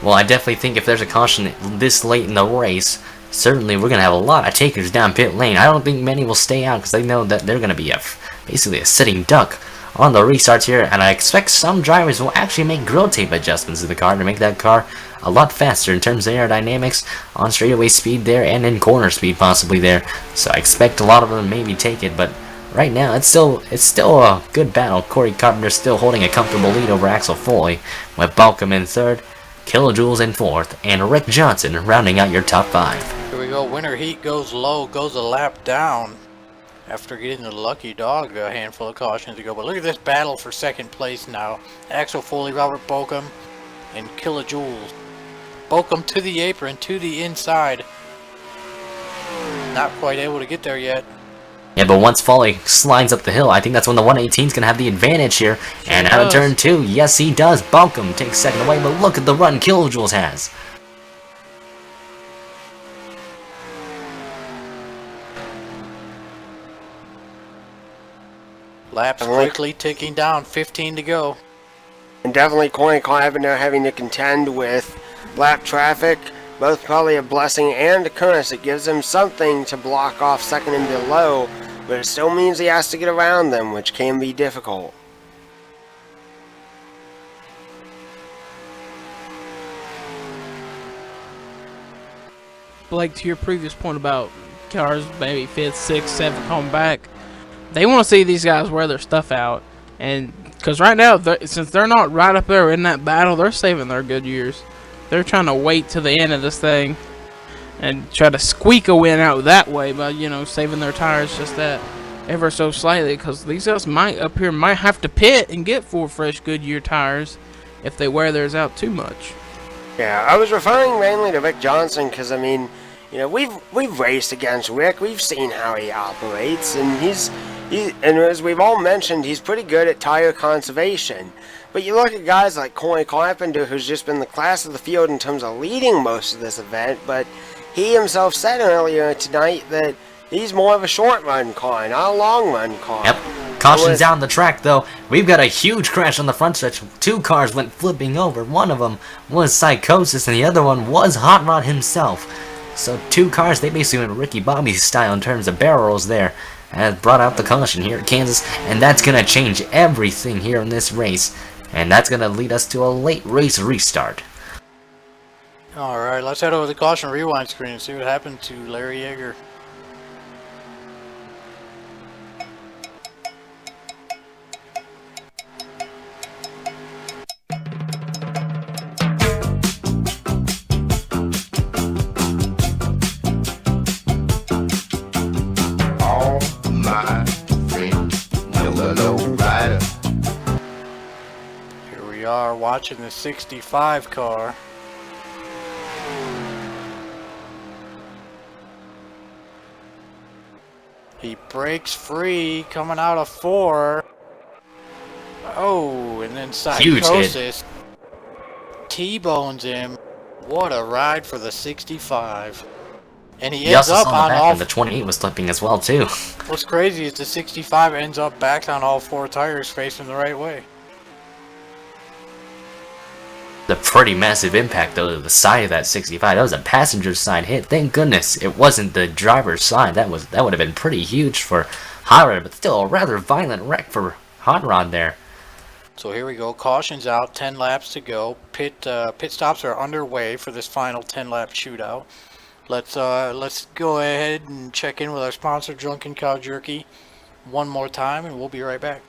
Well, I definitely think if there's a caution this late in the race, certainly we're going to have a lot of takers down pit lane. I don't think many will stay out because they know that they're going to be basically a sitting duck on the restarts here, and I expect some drivers will actually make grill tape adjustments to the car to make that car a lot faster in terms of aerodynamics, on straightaway speed there, and in corner speed possibly there. So I expect a lot of them maybe take it, but right now it's still a good battle. Corey Carpenter still holding a comfortable lead over Axel Foley, with Balcom in third, Kilojoules in fourth, and Rick Johnson rounding out your top 5. Here we go. Winter Heat goes low, goes a lap down after getting the lucky dog a handful of cautions ago. But look at this battle for second place now. Axel Foley, Robert Balcom, and Kilojoules. Balcom to the apron, to the inside. Not quite able to get there yet. Yeah, but once Foley slides up the hill, I think that's when the 118 is going to have the advantage here. And out of turn 2, yes he does. Balcom takes second away, but look at the run Kilojoules has. Laps quickly ticking down, 15 to go. And definitely Corey Carpenter having to contend with lap traffic, both probably a blessing and a curse. It gives him something to block off second and below, but it still means he has to get around them, which can be difficult. Blake, to your previous point about cars maybe 5th, 6th, 7th coming back, they want to see these guys wear their stuff out. And because right now, since they're not right up there in that battle, they're saving their good years. They're trying to wait to the end of this thing and try to squeak a win out that way by, you know, saving their tires just that ever so slightly, because these guys might have to pit and get 4 fresh Goodyear tires if they wear theirs out too much. Yeah, I was referring mainly to Rick Johnson because, I mean, you know, we've raced against Rick. We've seen how he operates, and and as we've all mentioned, he's pretty good at tire conservation. But you look at guys like Corey Carpenter, who's just been the class of the field in terms of leading most of this event, but he himself said earlier tonight that he's more of a short-run car, not a long-run car. Yep. Caution's down the track, though. We've got a huge crash on the front stretch. 2 cars went flipping over. One of them was Psychosis, and the other one was Hot Rod himself. So 2 cars, they basically went Ricky Bobby style in terms of barrel rolls there. Has brought out the caution here at Kansas, and that's going to change everything here in this race. And that's going to lead us to a late race restart. Alright, let's head over to the caution rewind screen and see what happened to Larry Yeager. Here we are watching the 65 car. He breaks free coming out of 4. Oh, and then Psychosis T-bones him. What a ride for the 65. And he ends up on all. And the 28 was slipping as well too. What's crazy is the 65 ends up back on all 4 tires facing the right way. The pretty massive impact though to the side of that 65. That was a passenger side hit. Thank goodness it wasn't the driver's side. That would have been pretty huge for Hot Rod, but still a rather violent wreck for Hot Rod there. So here we go. Caution's out. 10 laps to go. Pit stops are underway for this final 10-lap shootout. Let's go ahead and check in with our sponsor, Drunken Cow Jerky, one more time, and we'll be right back.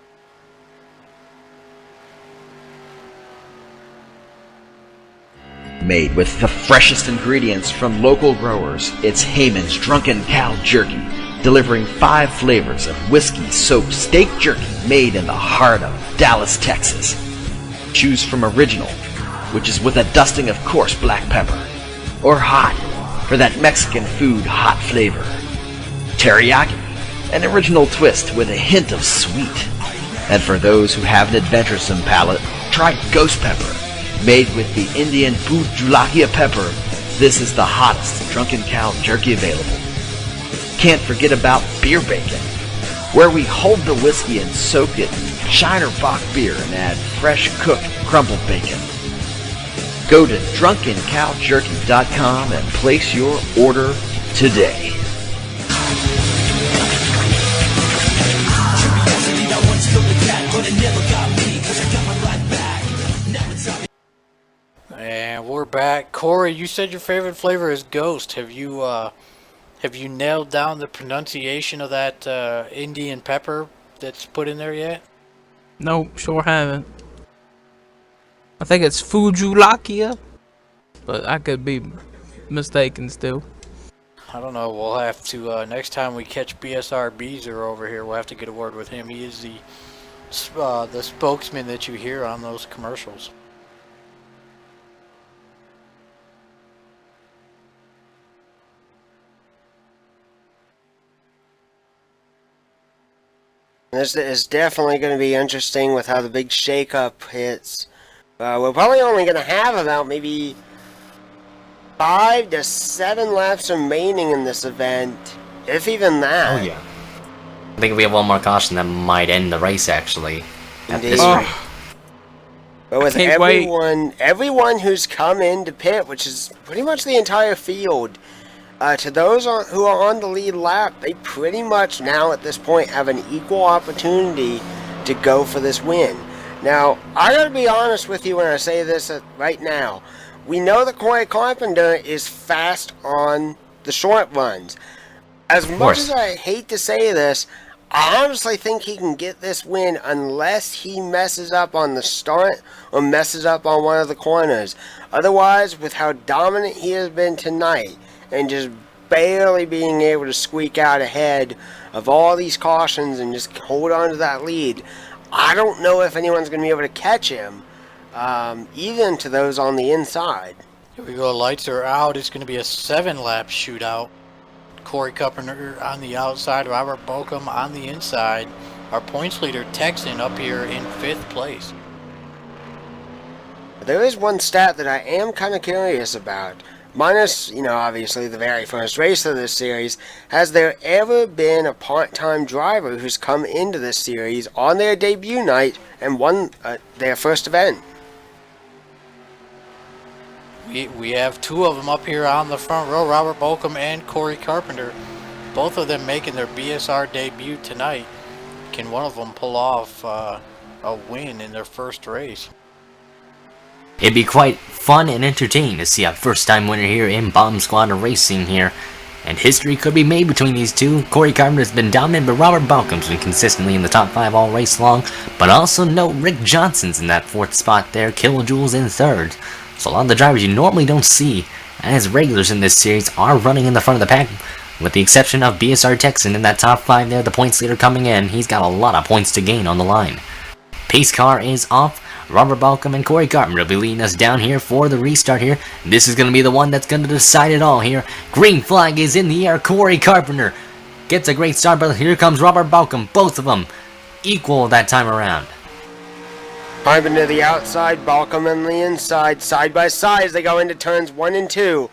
Made with the freshest ingredients from local growers, it's Heyman's Drunken Cow Jerky, delivering 5 flavors of whiskey, soaked steak jerky made in the heart of Dallas, Texas. Choose from Original, which is with a dusting of coarse black pepper, or Hot, for that Mexican food hot flavor. Teriyaki, an original twist with a hint of sweet. And for those who have an adventuresome palate, try Ghost Pepper. Made with the Indian Bhut Julakia pepper, this is the hottest Drunken Cow Jerky available. Can't forget about Beer Bacon, where we hold the whiskey and soak it in Shiner Bock beer and add fresh cooked crumbled bacon. Go to DrunkenCowJerky.com and place your order today. And we're back. Corey, you said your favorite flavor is Ghost. Have you nailed down the pronunciation of that Indian pepper that's put in there yet? Nope, sure haven't. I think it's Fujulakia, but I could be mistaken still. I don't know. We'll have to next time we catch BSR Beezer over here. We'll have to get a word with him. He is the spokesman that you hear on those commercials. This is definitely going to be interesting with how the big shakeup hits. We're probably only going to have about maybe 5 to 7 laps remaining in this event, if even that. Oh yeah. I think if we have one more caution, that might end the race actually. At this rate. But with everyone who's come into pit, which is pretty much the entire field, to those who are on the lead lap, they pretty much now at this point have an equal opportunity to go for this win. Now, I gotta be honest with you when I say this right now. We know that Corey Carpenter is fast on the short runs. As much as I hate to say this, I honestly think he can get this win unless he messes up on the start or messes up on one of the corners. Otherwise, with how dominant he has been tonight, and just barely being able to squeak out ahead of all these cautions and just hold on to that lead, I don't know if anyone's going to be able to catch him, even to those on the inside. Here we go, lights are out. It's going to be a 7-lap shootout. Corey Carpenter on the outside, Robert Bolcom on the inside. Our points leader, Texan, up here in 5th place. There is one stat that I am kind of curious about. Minus, obviously the very first race of this series, has there ever been a part-time driver who's come into this series on their debut night and won their first event? We have 2 of them up here on the front row, Robert Bolcom and Corey Carpenter. Both of them making their BSR debut tonight. Can one of them pull off a win in their first race? It'd be quite fun and entertaining to see a first-time winner here in Bomb Squad Racing here. And history could be made between these two. Corey Carpenter's been dominant, but Robert Balcom's been consistently in the top 5 all race long. But also note Rick Johnson's in that 4th spot there, Kilojoules in 3rd. So a lot of the drivers you normally don't see as regulars in this series are running in the front of the pack, with the exception of BSR Texan in that top 5 there, the points leader coming in. He's got a lot of points to gain on the line. Pace car is off. Robert Balcom and Corey Carpenter will be leading us down here for the restart here. This is going to be the one that's going to decide it all here. Green flag is in the air. Corey Carpenter gets a great start, but here comes Robert Balcom. Both of them equal that time around. Carpenter to the outside, Balcom on the inside, side by side as they go into turns 1 and 2.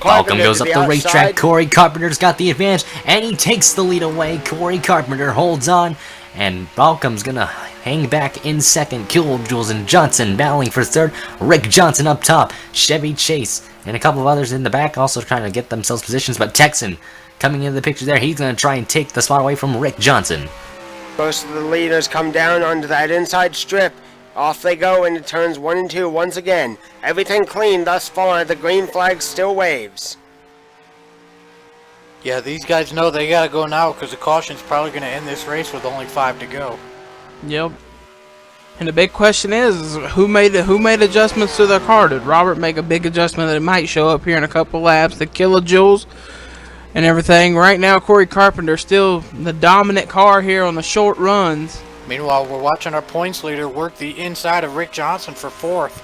Balcom goes up the racetrack. Corey Carpenter's got the advantage, and he takes the lead away. Corey Carpenter holds on, and Balcom's going to hang back in 2nd. Kilojoules and Johnson battling for 3rd. Rick Johnson up top. Chevy Chase and a couple of others in the back also trying to get themselves positions. But Texan coming into the picture there. He's going to try and take the spot away from Rick Johnson. Most of the leaders come down onto that inside strip. Off they go into turns 1 and 2 once again. Everything clean thus far. The green flag still waves. Yeah, these guys know they got to go now because the caution's probably going to end this race with only 5 to go. Yep. And the big question is who made adjustments to their car? Did Robert make a big adjustment that it might show up here in a couple laps? The Kilojoules and everything. Right now, Corey Carpenter still the dominant car here on the short runs. Meanwhile, we're watching our points leader work the inside of Rick Johnson for 4th.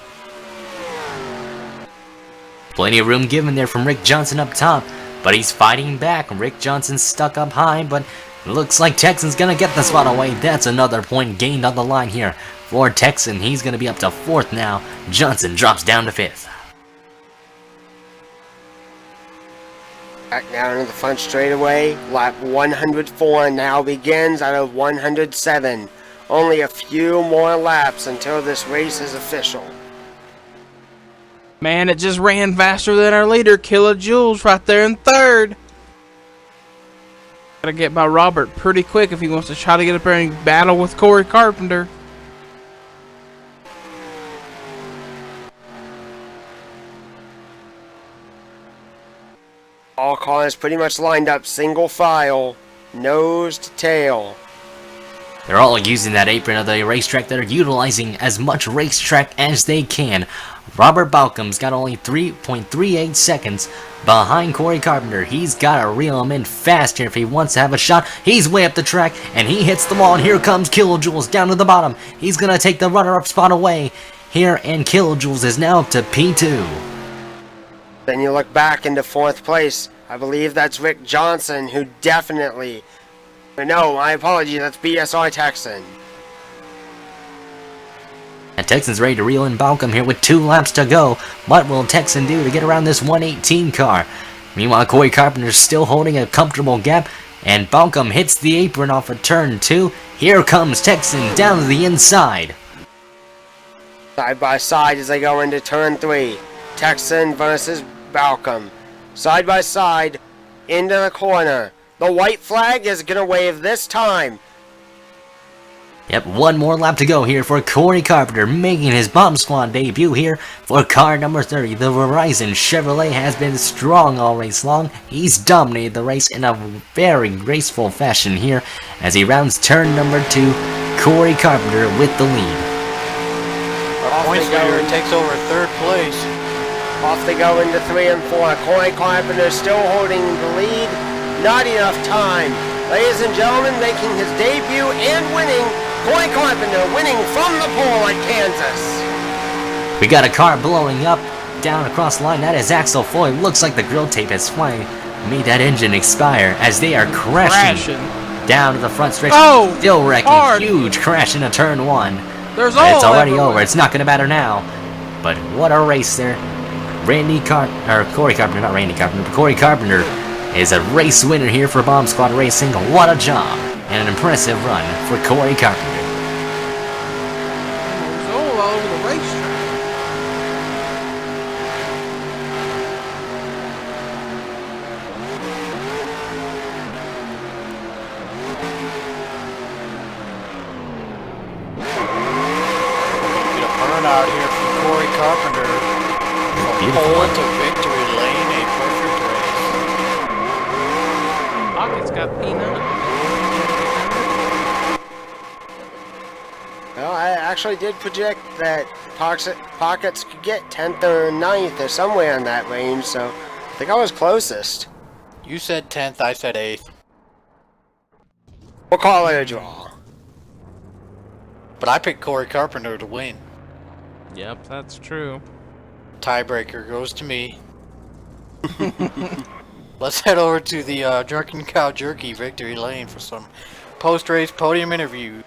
Plenty of room given there from Rick Johnson up top, but he's fighting back. Rick Johnson's stuck up high, but looks like Texan's gonna get the spot away. That's another point gained on the line here for Texan. He's gonna be up to 4th now. Johnson drops down to 5th. Back down to the front straightaway. Lap 104 now begins out of 107. Only a few more laps until this race is official. Man, it just ran faster than our leader, Kilojoules, right there in 3rd. Gotta get by Robert pretty quick if he wants to try to get up there and battle with Corey Carpenter. All cars pretty much lined up single file, nose to tail. They're all using that apron of the racetrack. They're utilizing as much racetrack as they can. Robert Balcom's got only 3.38 seconds behind Corey Carpenter. He's got to reel him in fast here if he wants to have a shot. He's way up the track, and he hits the wall, and here comes Killjoules down to the bottom. He's going to take the runner-up spot away here, and Killjoules is now up to P2. Then you look back into 4th place. I believe that's Rick Johnson, who definitely... No, my apologies, that's BSR Texan. And Texan's ready to reel in Balcom here with 2 laps to go. What will Texan do to get around this 118 car? Meanwhile, Corey Carpenter's still holding a comfortable gap, and Balcom hits the apron off of turn 2. Here comes Texan down to the inside. Side by side as they go into turn 3. Texan versus Balcom. Side by side, into the corner. The white flag is going to wave this time. Yep, 1 more lap to go here for Corey Carpenter, making his Bomb Squad debut here for car number 30. The Verizon Chevrolet has been strong all race long. He's dominated the race in a very graceful fashion here as he rounds turn number 2. Corey Carpenter with the lead. Our points leader takes over 3rd place. Off they go into 3 and 4. Corey Carpenter still holding the lead. Not enough time. Ladies and gentlemen, making his debut and winning, Corey Carpenter winning from the pole at Kansas. We got a car blowing up down across the line. That is Axel Foy. Looks like the grill tape has finally made that engine expire as they are crashing down to the front stretch. Oh, still wrecking. hard. Huge crash into turn 1. There's And it's all already everywhere. over. It's not going to matter now. But what a race there. Corey Carpenter, not Randy Carpenter, but Corey Carpenter is a race winner here for Bomb Squad Racing. What a job and an impressive run for Corey Carpenter. It's all over the racetrack. Get a burnout here from Corey Carpenter. From pole to victory lane, a perfect race. Pocket's got peanut. Well, I actually did project that Pockets could get 10th or 9th or somewhere in that range, so I think I was closest. You said 10th, I said 8th. We'll call it a draw. But I picked Corey Carpenter to win. Yep, that's true. Tiebreaker goes to me. Let's head over to the Drunken Cow Jerky victory lane for some post-race podium interview.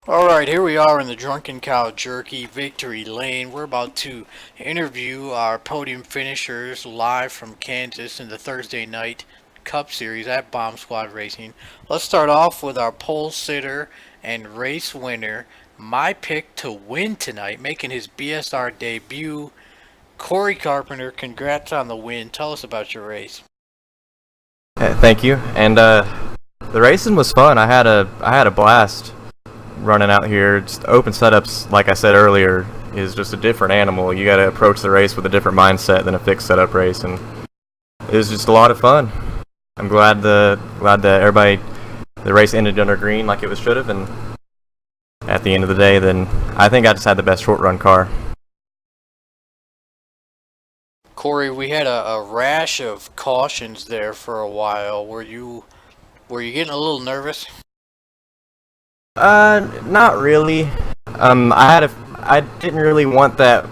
Alright, here we are in the Drunken Cow Jerky victory lane. We're about to interview our podium finishers live from Kansas in the Thursday night Cup Series at Bomb Squad Racing. Let's start off with our pole sitter and race winner. My pick to win tonight, making his BSR debut, Corey Carpenter. Congrats on the win. Tell us about your race. Thank you. And the racing was fun. I had a blast running out here. Just open setups, like I said earlier, is just a different animal. You got to approach the race with a different mindset than a fixed setup race, and it was just a lot of fun. I'm glad that everybody, the race ended under green like it should have, and at the end of the day, then I think I just had the best short run car. Corey, we had a rash of cautions there for a while. Were you getting a little nervous? Not really. I didn't really want that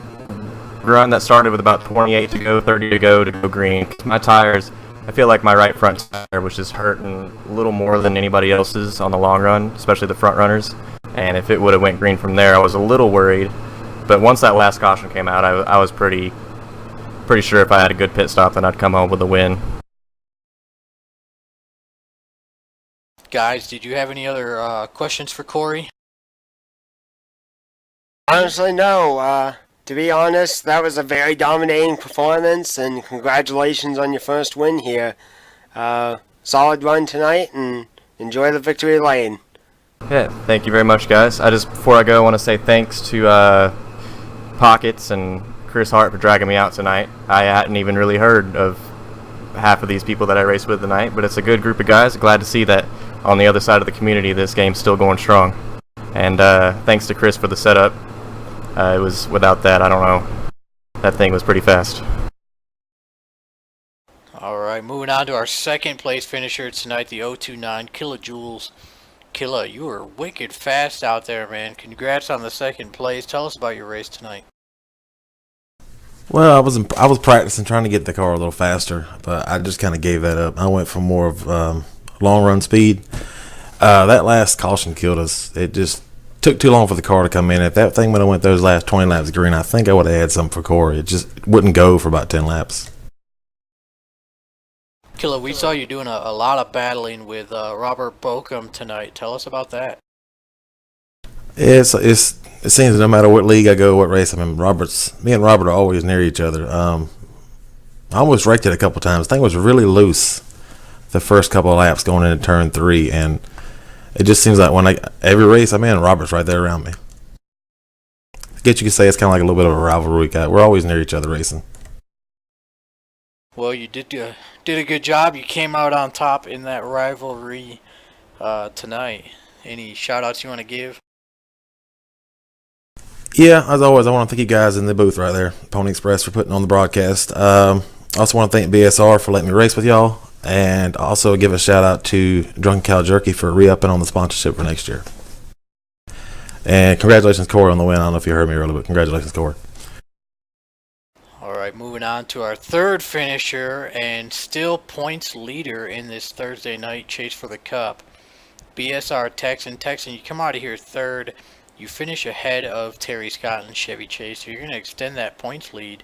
run that started with about 28 to go, 30 to go green. 'Cause my tires, I feel like my right front tire was just hurting a little more than anybody else's on the long run, especially the front runners. And if it would have went green from there, I was a little worried. But once that last caution came out, I was pretty sure if I had a good pit stop, then I'd come home with a win. Guys, did you have any other questions for Corey? Honestly, no. To be honest, that was a very dominating performance, and congratulations on your first win here. Solid run tonight, and enjoy the victory lane. Yeah, thank you very much, guys. Before I go, I want to say thanks to Pockets and Chris Hart for dragging me out tonight. I hadn't even really heard of half of these people that I raced with tonight, but it's a good group of guys. Glad to see that on the other side of the community, this game's still going strong. And thanks to Chris for the setup. It was, without that, I don't know. That thing was pretty fast. Alright, moving on to our second place finisher tonight, the 029 Kilojoules. Killa, you were wicked fast out there, man. Congrats on the second place. Tell us about your race tonight. Well, I was practicing trying to get the car a little faster, but I just kind of gave that up. I went for more of long run speed. That last caution killed us. It just took too long for the car to come in. If that thing would have went those last 20 laps green, I think I would have had something for Corey. It just wouldn't go for about 10 laps. Killa, we saw you doing a lot of battling with Robert Bokum tonight. Tell us about that. It seems that no matter what league I go, what race I'm in, me and Robert are always near each other. I almost wrecked it a couple times. The thing was really loose the first couple of laps going into turn 3, and it just seems like every race I'm in, Robert's right there around me. I guess you could say it's kind of like a little bit of a rivalry. We're always near each other racing. Well, you did a good job. You came out on top in that rivalry tonight. Any shout-outs you want to give? Yeah, as always, I want to thank you guys in the booth right there, Pony Express, for putting on the broadcast. I also want to thank BSR for letting me race with y'all, and also give a shout-out to Drunken Cow Jerky for re-upping on the sponsorship for next year. And congratulations, Corey, on the win. I don't know if you heard me earlier, but congratulations, Corey. Alright, moving on to our third finisher and still points leader in this Thursday night chase for the Cup. BSR Texan. Texan, you come out of here third. You finish ahead of Terry Scott and Chevy Chase, so you're going to extend that points lead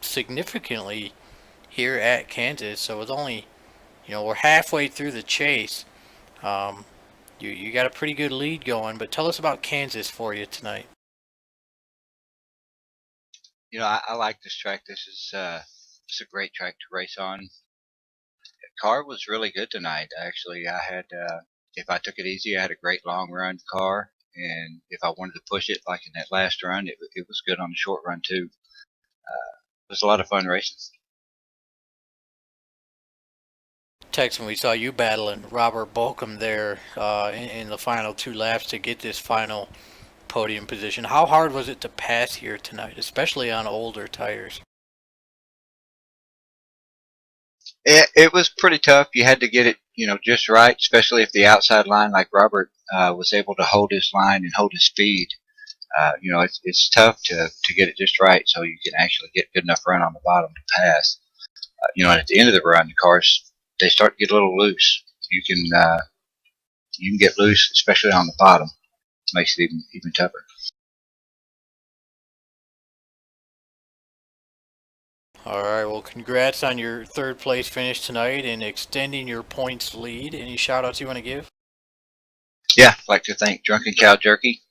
significantly here at Kansas. So it's only, we're halfway through the chase. You got a pretty good lead going, but tell us about Kansas for you tonight. I like this track. This is it's a great track to race on. The car was really good tonight. Actually, I had if I took it easy, I had a great long run car, and if I wanted to push it, like in that last run, it was good on the short run too. It was a lot of fun racing. Texan, we saw you battling Robert Bokum there in the final 2 laps to get this final podium position. How hard was it to pass here tonight, especially on older tires? It was pretty tough. You had to get it, just right, especially if the outside line, like Robert, was able to hold his line and hold his speed. It's tough to get it just right, so you can actually get good enough run on the bottom to pass. And at the end of the run, the cars, they start to get a little loose. You can get loose, especially on the bottom. It makes it even tougher. Alright, well, congrats on your third place finish tonight and extending your points lead. Any shout outs you want to give? Yeah, I'd like to thank Drunken Cow Jerky.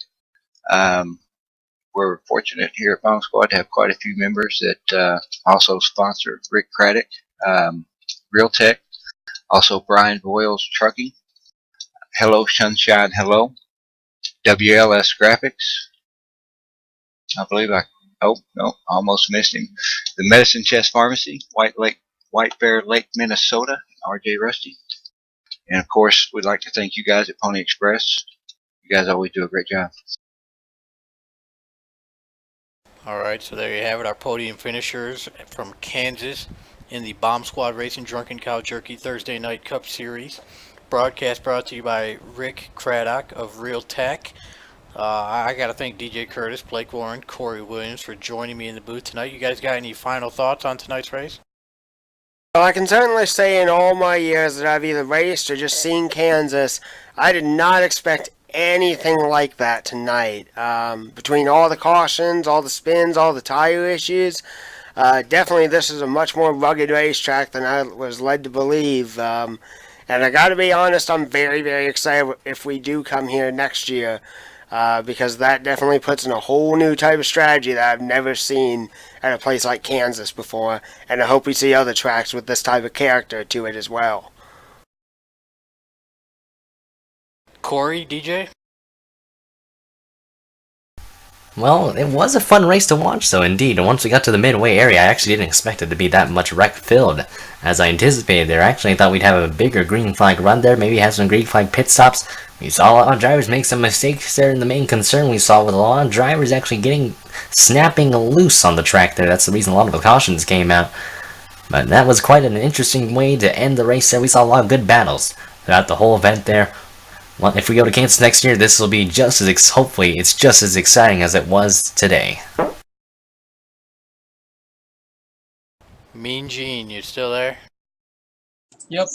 We're fortunate here at Bomb Squad to have quite a few members that also sponsor Rick Craddock, Real Tech, also Brian Boyle's Trucking, Hello Sunshine Hello, WLS Graphics. I believe almost missed him. The Medicine Chest Pharmacy, White Bear Lake, Minnesota, RJ Rusty. And of course, we'd like to thank you guys at Pony Express. You guys always do a great job. Alright, so there you have it, our podium finishers from Kansas in the Bomb Squad Racing Drunken Cow Jerky Thursday Night Cup Series. Broadcast brought to you by Rick Craddock of Real Tech. I got to thank DJ Curtis, Blake Warren, Corey Williams for joining me in the booth tonight. You guys got any final thoughts on tonight's race? Well, I can certainly say in all my years that I've either raced or just seen Kansas, I did not expect anything like that tonight. Between all the cautions, all the spins, all the tire issues, definitely this is a much more rugged racetrack than I was led to believe. And I gotta be honest, I'm very, very excited if we do come here next year, because that definitely puts in a whole new type of strategy that I've never seen at a place like Kansas before, and I hope we see other tracks with this type of character to it as well. Corey, DJ? Well, it was a fun race to watch, though, indeed. And once we got to the midway area, I actually didn't expect it to be that much wreck filled as I anticipated there. Actually, I thought we'd have a bigger green flag run there, maybe have some green flag pit stops. We saw a lot of drivers make some mistakes there, and the main concern we saw with a lot of drivers actually snapping loose on the track there. That's the reason a lot of the cautions came out. But that was quite an interesting way to end the race there. We saw a lot of good battles throughout the whole event there. Well, if we go to Kansas next year, this will be just as hopefully it's just as exciting as it was today. Mean Gene, you still there? Yep.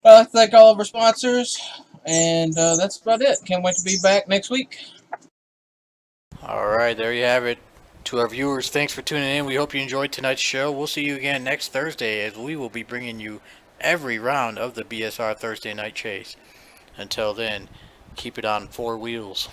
I'd like to thank all of our sponsors, and that's about it. Can't wait to be back next week. Alright, there you have it. To our viewers, thanks for tuning in. We hope you enjoyed tonight's show. We'll see you again next Thursday as we will be bringing you every round of the BSR Thursday Night Chase. Until then, keep it on 4 wheels.